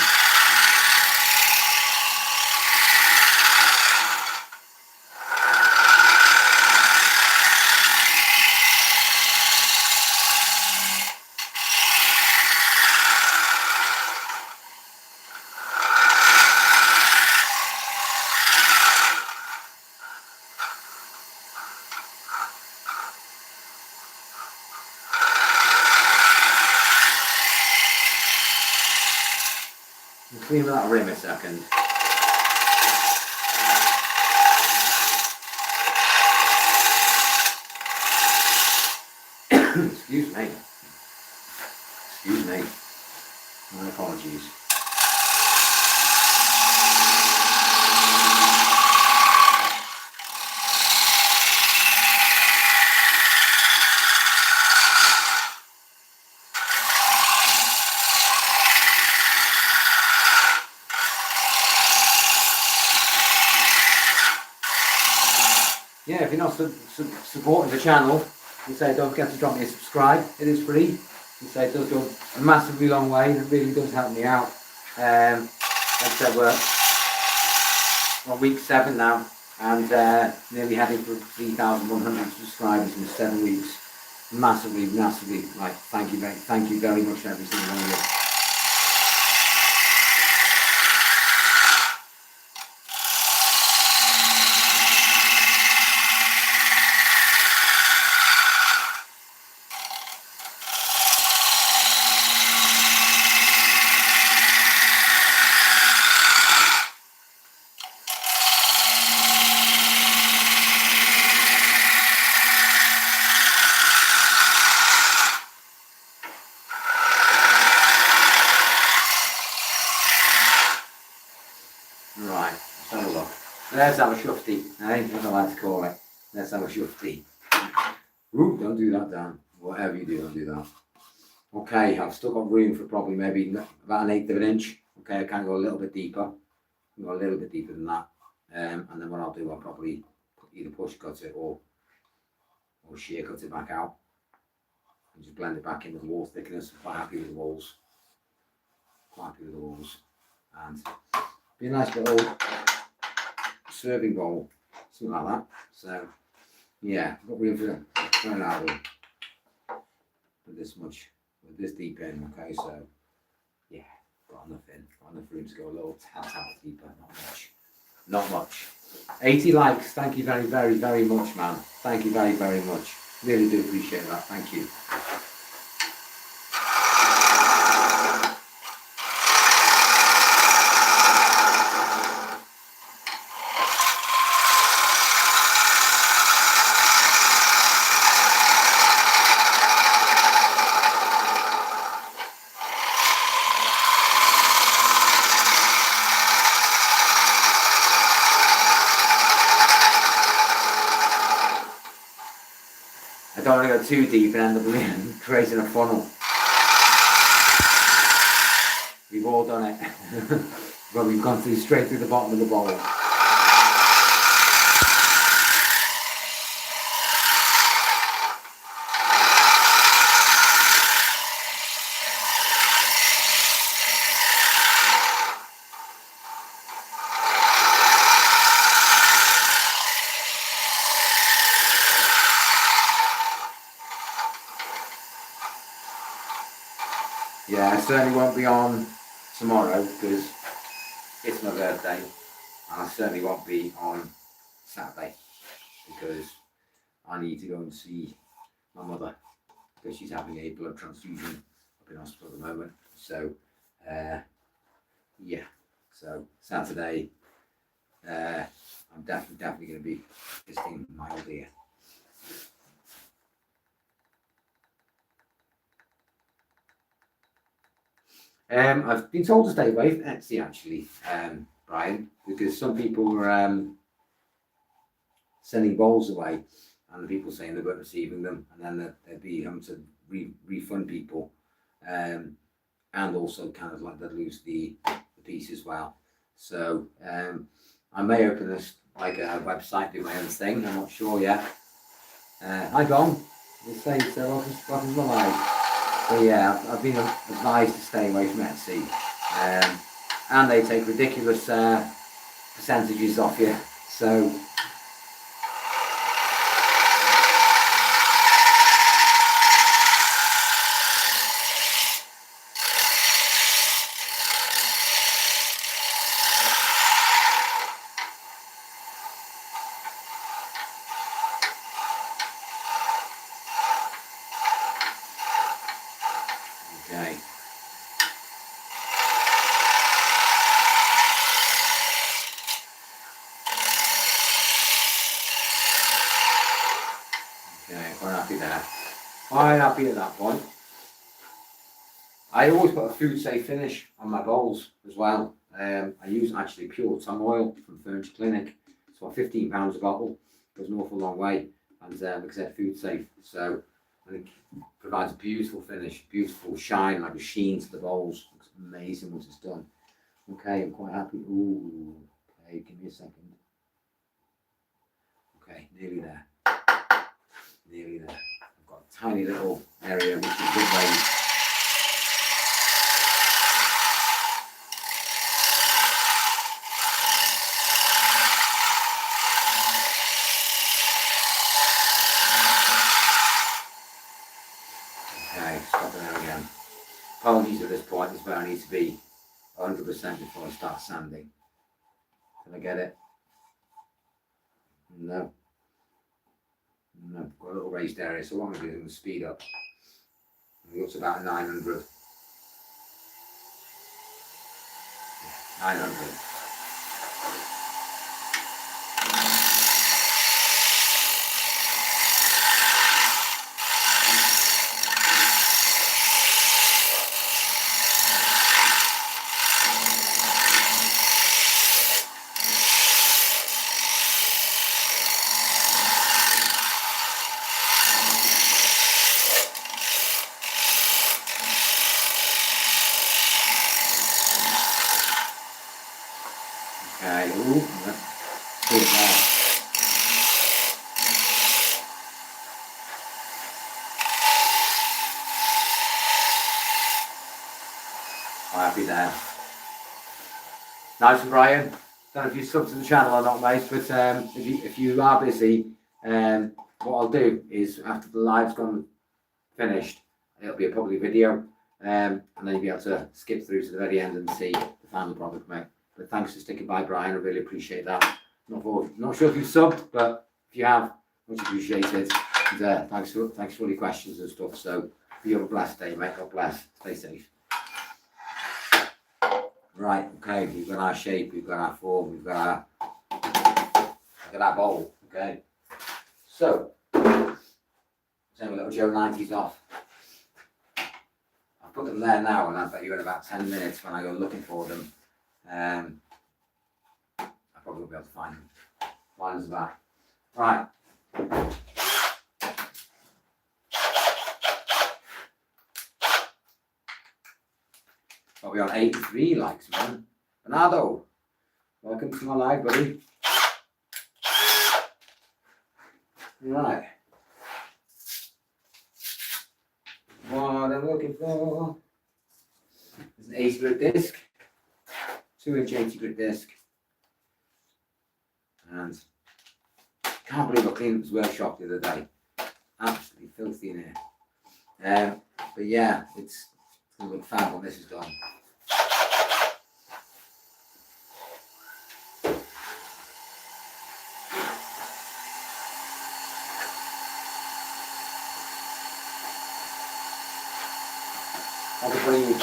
Clean that rim a second. Excuse me. Excuse me. My apologies. Yeah, if you're not supporting the channel, you say don't forget to drop me a subscribe. It is free. You say it does go a massively long way, and it really does help me out. Like I said, we're on week 7 now, and nearly heading for 3,100 subscribers in 7 weeks. Massively, massively, like thank you very much to every single one of you. Right, let's have a look. Let's have a shufty, eh? What I like to call it. Let's have a shufty. Ooh, don't do that, Dan. Whatever you do, don't do that. Okay, I've still got room for probably maybe about 1/8 of an inch. Okay, I can go a little bit deeper. Go a little bit deeper than that. And then what I'll do, I'll probably either push cut it or shear cut it back out. And just blend it back in with the wall thickness. I'm quite happy with the walls. Quite happy with the walls. and be a nice little serving bowl, something like that. So yeah, I've got room for an album with this much, with this deep in. Okay, so yeah, got enough room to go a little tad deeper, not much. 80 likes, thank you very, very, very much, man. Thank you very, very much. Really do appreciate that, thank you. I don't want to go too deep and end up creating a funnel. We've all done it, but we've gone straight through the bottom of the bowl. Yeah, I certainly won't be on tomorrow because it's my birthday, and I certainly won't be on Saturday because I need to go and see my mother because she's having a blood transfusion up in hospital at the moment. So, yeah, so Saturday, I'm definitely going to be visiting my old dear. I've been told to stay away from Etsy actually, Brian, because some people were sending bowls away, and the people saying they weren't receiving them, and then they'd be having to refund people, and also kind of like they'd lose the piece as well. So I may open this like a website, do my own thing. I'm not sure yet. Hi Don, we'll say so. Welcome to my life. So yeah, I've been advised to stay away from Etsy, and they take ridiculous percentages off you. So okay. Okay, quite happy there. Quite happy at that point. I always put a food safe finish on my bowls as well. I use actually pure tongue oil from Furniture Clinic. So £15 a bottle goes an awful long way, and like I said, food safe. So I think it provides a beautiful finish, beautiful shine, like a sheen to the bowls. Looks amazing once it's done. Okay, I'm quite happy. Ooh, okay, give me a second. Okay, nearly there. Nearly there. I've got a tiny little area which is good raised. Okay, stop there again. Apologies at this point, this is where I need to be 100% before I start sanding. Can I get it? No. No, got a little raised area, so what I'm going to do is I'm going to speed up. I'm going to go to about 900. 900. Okay, ooh, that's good now. Happy there. Nice one, Brian. Don't know if you sub to the channel or not, mate, but if you are busy, what I'll do is after the live's gone finished, it'll be a public video, and then you'll be able to skip through to the very end and see the final product, mate. But thanks for sticking by, Brian. I really appreciate that. Not sure if you subbed, but if you have, much appreciated. And thanks for all your questions and stuff. So you have a blessed day, mate. God bless. Stay safe. Right, okay, we've got our shape, we've got our form, we've got our bowl, okay. So, take a little Joe 90s off. I'll put them there now, and I bet you in about 10 minutes when I go looking for them, I probably won't be able to find them. Find us back. Right. Got me on 83 likes, man. Bernardo, welcome to my live, buddy. Right. What I'm looking for is an 80 grit disc, 2-inch 80 grit disc, and can't believe I cleaned this workshop the other day. Absolutely filthy in here. But yeah, it's gonna look fab when this is done. Have a breathe.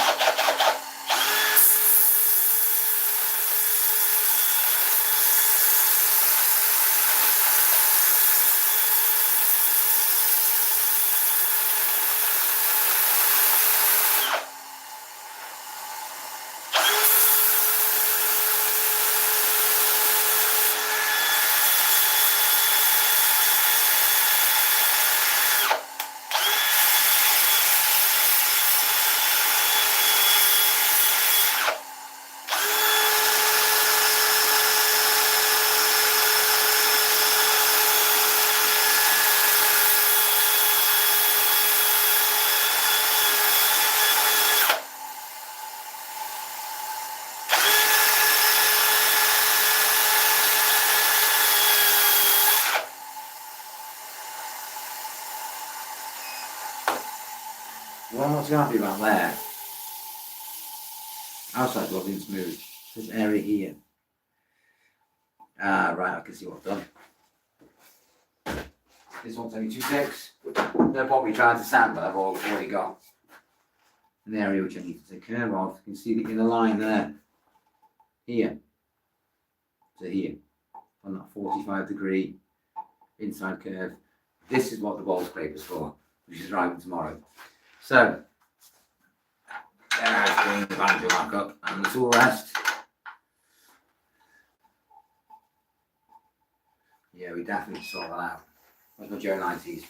Well, I'm not too happy about there. Outside's looking smooth. This area here. Ah, right, I can see what I've done. This one's only 2/6. They're probably trying to sand, but I've already got an area which I need to take care of. You can see the inner line there. Here. To here. On that 45-degree inside curve. This is what the bowl scraper's for, which is arriving tomorrow. So, there's bringing the banjo back up, and the tool rest. Yeah, we definitely sort that out. Where's my Joe 90s?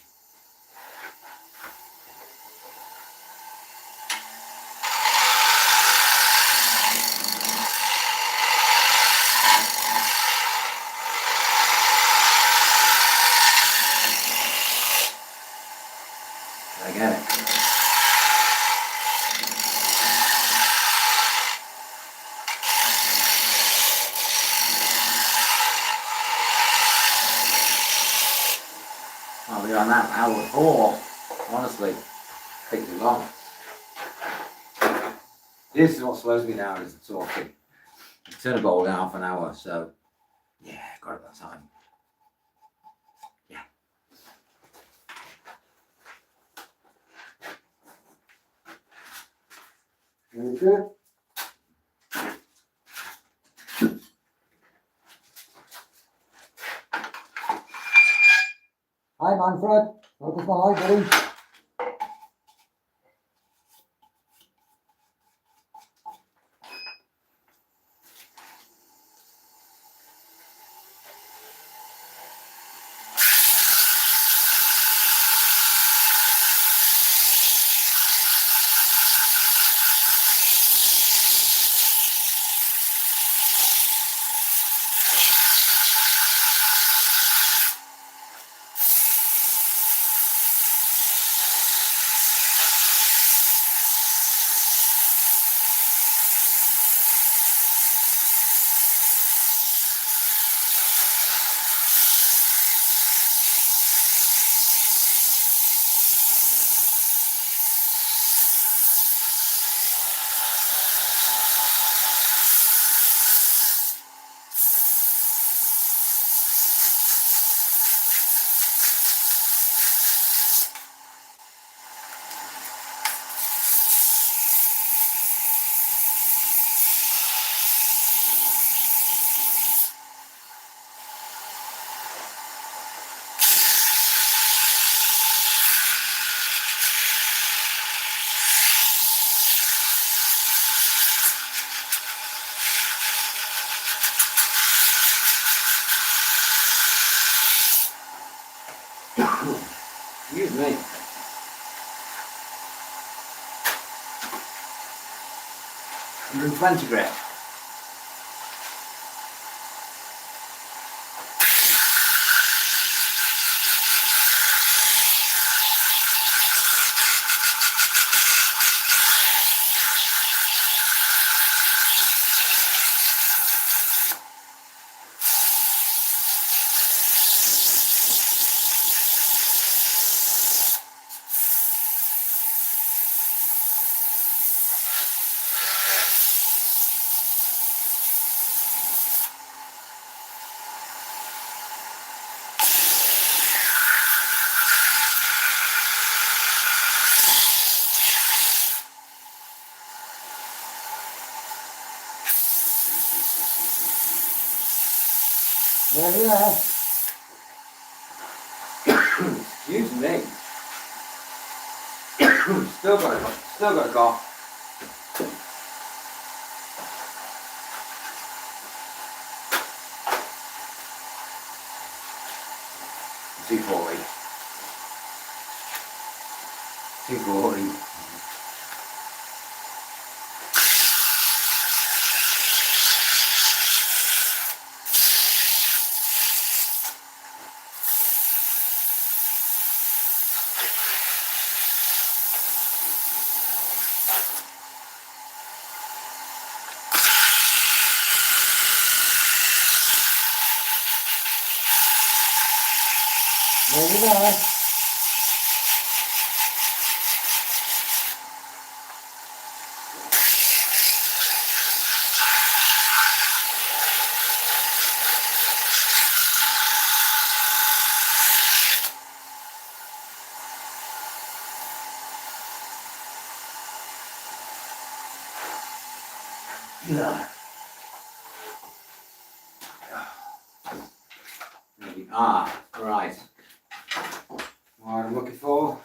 I get it. Oh, we're on that hour 4. Honestly, takes too long. This is what slows me down, is the talking. I turn a bowl in half an hour, so yeah, got it that time. Yeah. Very good. Hi Manfred, welcome to my live, buddy. Excuse me. 120 grit. Nearly there. Excuse me. Still got a cough. 240. 240. There we go. Yeah. Right. What I'm looking for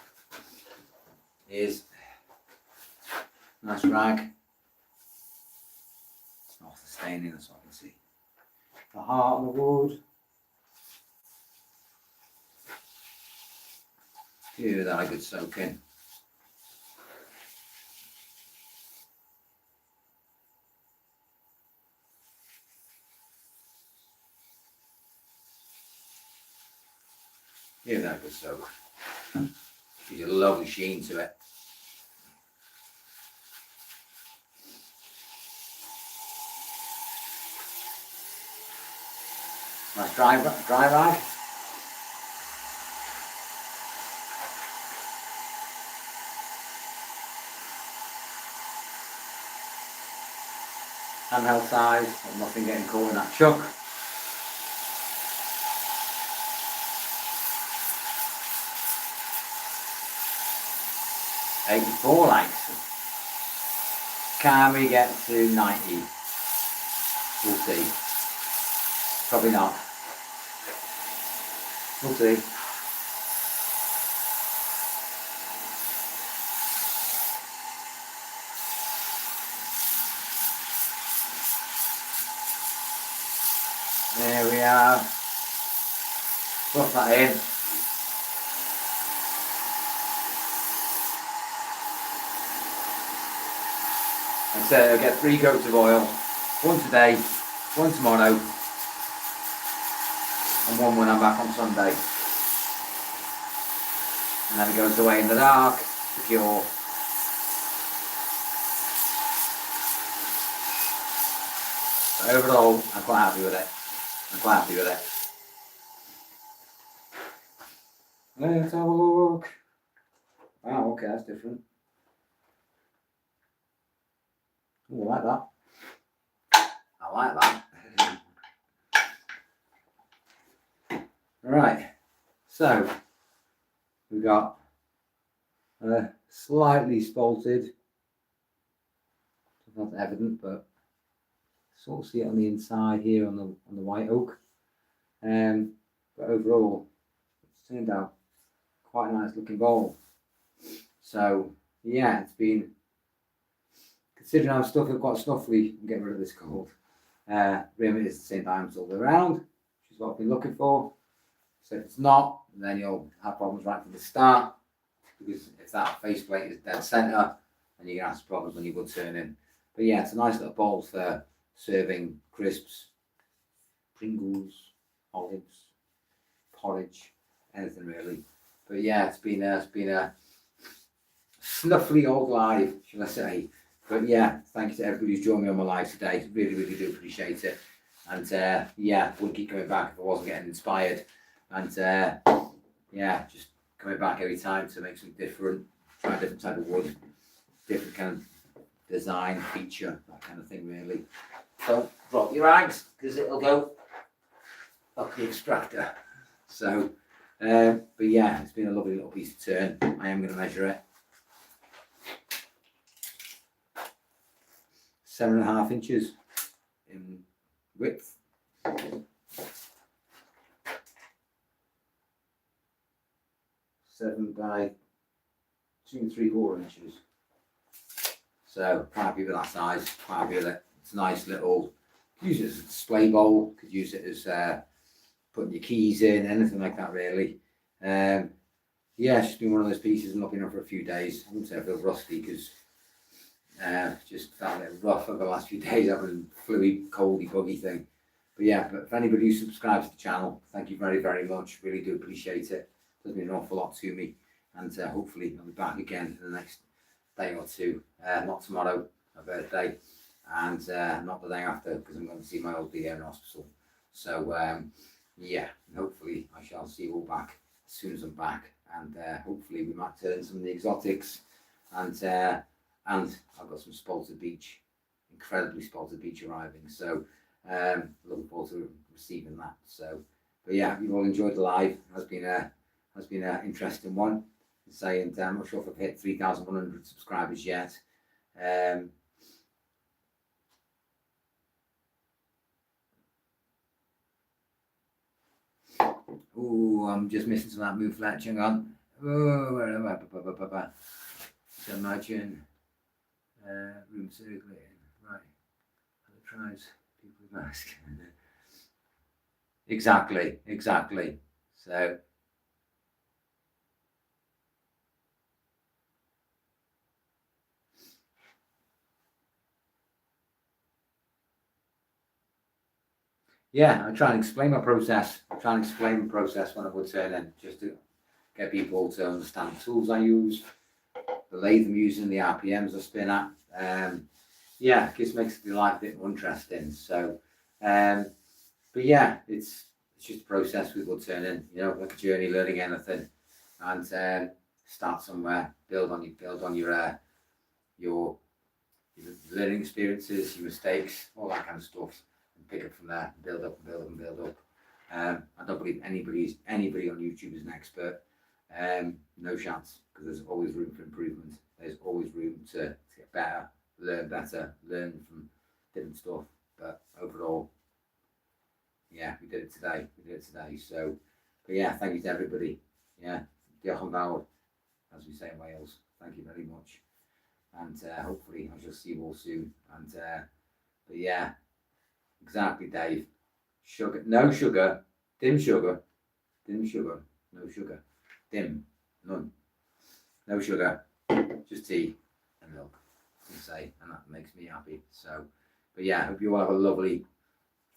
is a nice rag. It's not the staining, that's what I can see. The heart of the wood. Give that a good soak in. Give that a good soak. Gives a lovely sheen to it. Nice dry rag. Handheld size, and nothing getting caught in that chuck. $84 likes. Can we get to 90? We'll see. Probably not. We'll see. There we are. Put that in. And so I'll get 3 coats of oil. One today, one tomorrow, and one when I'm back on Sunday. And then it goes away in the dark to cure. But overall, I'm quite happy with it. Let's have a look. Wow, okay, that's different. Ooh, I like that. I like that. Right, so we've got slightly spalted. Not evident, but sort of see it on the inside here on the white oak. But overall, it's turned out quite a nice looking bowl. So yeah, it's been, considering how quite snuffly, I'm getting rid of this gold. Rim is the same diameter all the way around, which is what I've been looking for. So if it's not, then you'll have problems right from the start, because if that faceplate is dead center, then you're gonna have problems when you wood turning. But yeah, it's a nice little bowl for serving crisps, Pringles, olives, porridge, anything really. But yeah, it's been a snuffly old live, shall I say. But yeah, thank you to everybody who's joined me on my live today. Really, really do appreciate it. And yeah, wouldn't keep coming back if I wasn't getting inspired. And yeah, just coming back every time to make something different, try a different type of wood, different kind of design, feature, that kind of thing really. Don't drop your rags, because it'll go up the extractor. So, but yeah, it's been a lovely little piece to turn. I am going to measure it. 7.5 inches in width. 7 by 2 3/4 inches. So quite happy with that size. Quite happy with it. It's a nice little. Use it as a display bowl. Could use it as putting your keys in, anything like that really. Yeah, it's just been one of those pieces and not been on for a few days. I wouldn't say I feel rusty, because just felt a bit rough over the last few days, having a fluey, coldy, buggy thing. But yeah, but for anybody who subscribes to the channel, thank you very, very much. Really do appreciate it. Does mean an awful lot to me. And hopefully I'll be back again in the next day or two. Not tomorrow, my birthday, and not the day after, because I'm going to see my old dear in hospital. So yeah, and hopefully I shall see you all back as soon as I'm back, and hopefully we might turn some of the exotics, and I've got some spalted beech, incredibly spalted beech arriving. So looking forward to receiving that. So, but yeah, you've all enjoyed the live. It has been an interesting one. And I'm not sure if I've hit 3,100 subscribers yet. Oh, I'm just missing some of that move fletch. Hang on. Oh, where am I? So imagine room circulating. Right. Other tries. People with mask. Exactly. So. Yeah, I try and explain my process. I try and explain the process when I would turn, just to get people to understand the tools I use, the lathe I'm using, the RPMs I spin at. Yeah, it just makes the life a bit more interesting. So, but yeah, it's just a process with wood turning, you know, like a journey, learning anything, and start somewhere, build on your learning experiences, your mistakes, all that kind of stuff. Pick up from there, build up. I don't believe anybody on YouTube is an expert. No chance, because there's always room for improvement. There's always room to get better, learn from different stuff. But overall, yeah, we did it today. So, but yeah, thank you to everybody. Yeah, diolch yn fawr, as we say in Wales. Thank you very much, and hopefully I shall see you all soon. And but yeah. Exactly, Dave. Sugar, no sugar, dim sugar, no sugar, none, no sugar, just tea and milk, and that makes me happy. So, but yeah, I hope you all have a lovely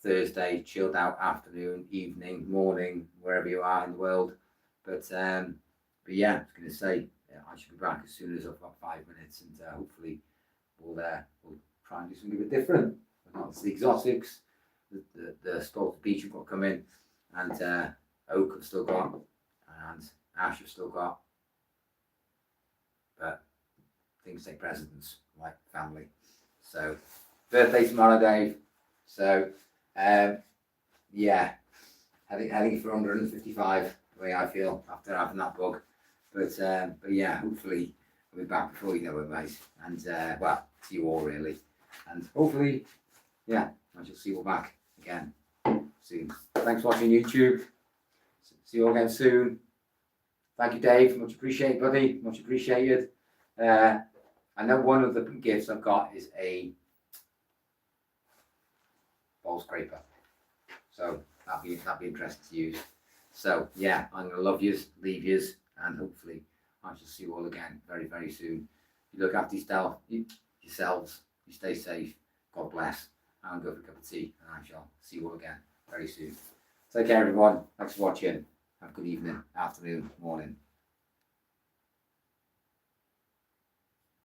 Thursday, chilled out afternoon, evening, morning, wherever you are in the world. But yeah, I was going to say, I should be back as soon as I've got 5 minutes, and hopefully we'll try and do something a bit different. Not the exotics, the spalted beech have got to come in, and oak I've still got, and ash I've still got, but things take precedence, like family. So, birthday tomorrow, Dave. So, yeah, heading for 155, the way I feel after having that bug. But yeah, hopefully I'll be back before you know it, mate. And well, to you all really, and hopefully. Yeah, I shall see you all back again soon. Thanks for watching YouTube. See you all again soon. Thank you, Dave. Much appreciated, buddy. Much appreciated. I know one of the gifts I've got is a bowl scraper. So that'll be interesting to use. So yeah, I'm gonna love yous, leave yous, and hopefully I shall see you all again very, very soon. You look after yourselves, you stay safe, God bless, and go for a cup of tea, and I shall see you all again very soon. Take care everyone, thanks for watching, have a good evening, afternoon, morning.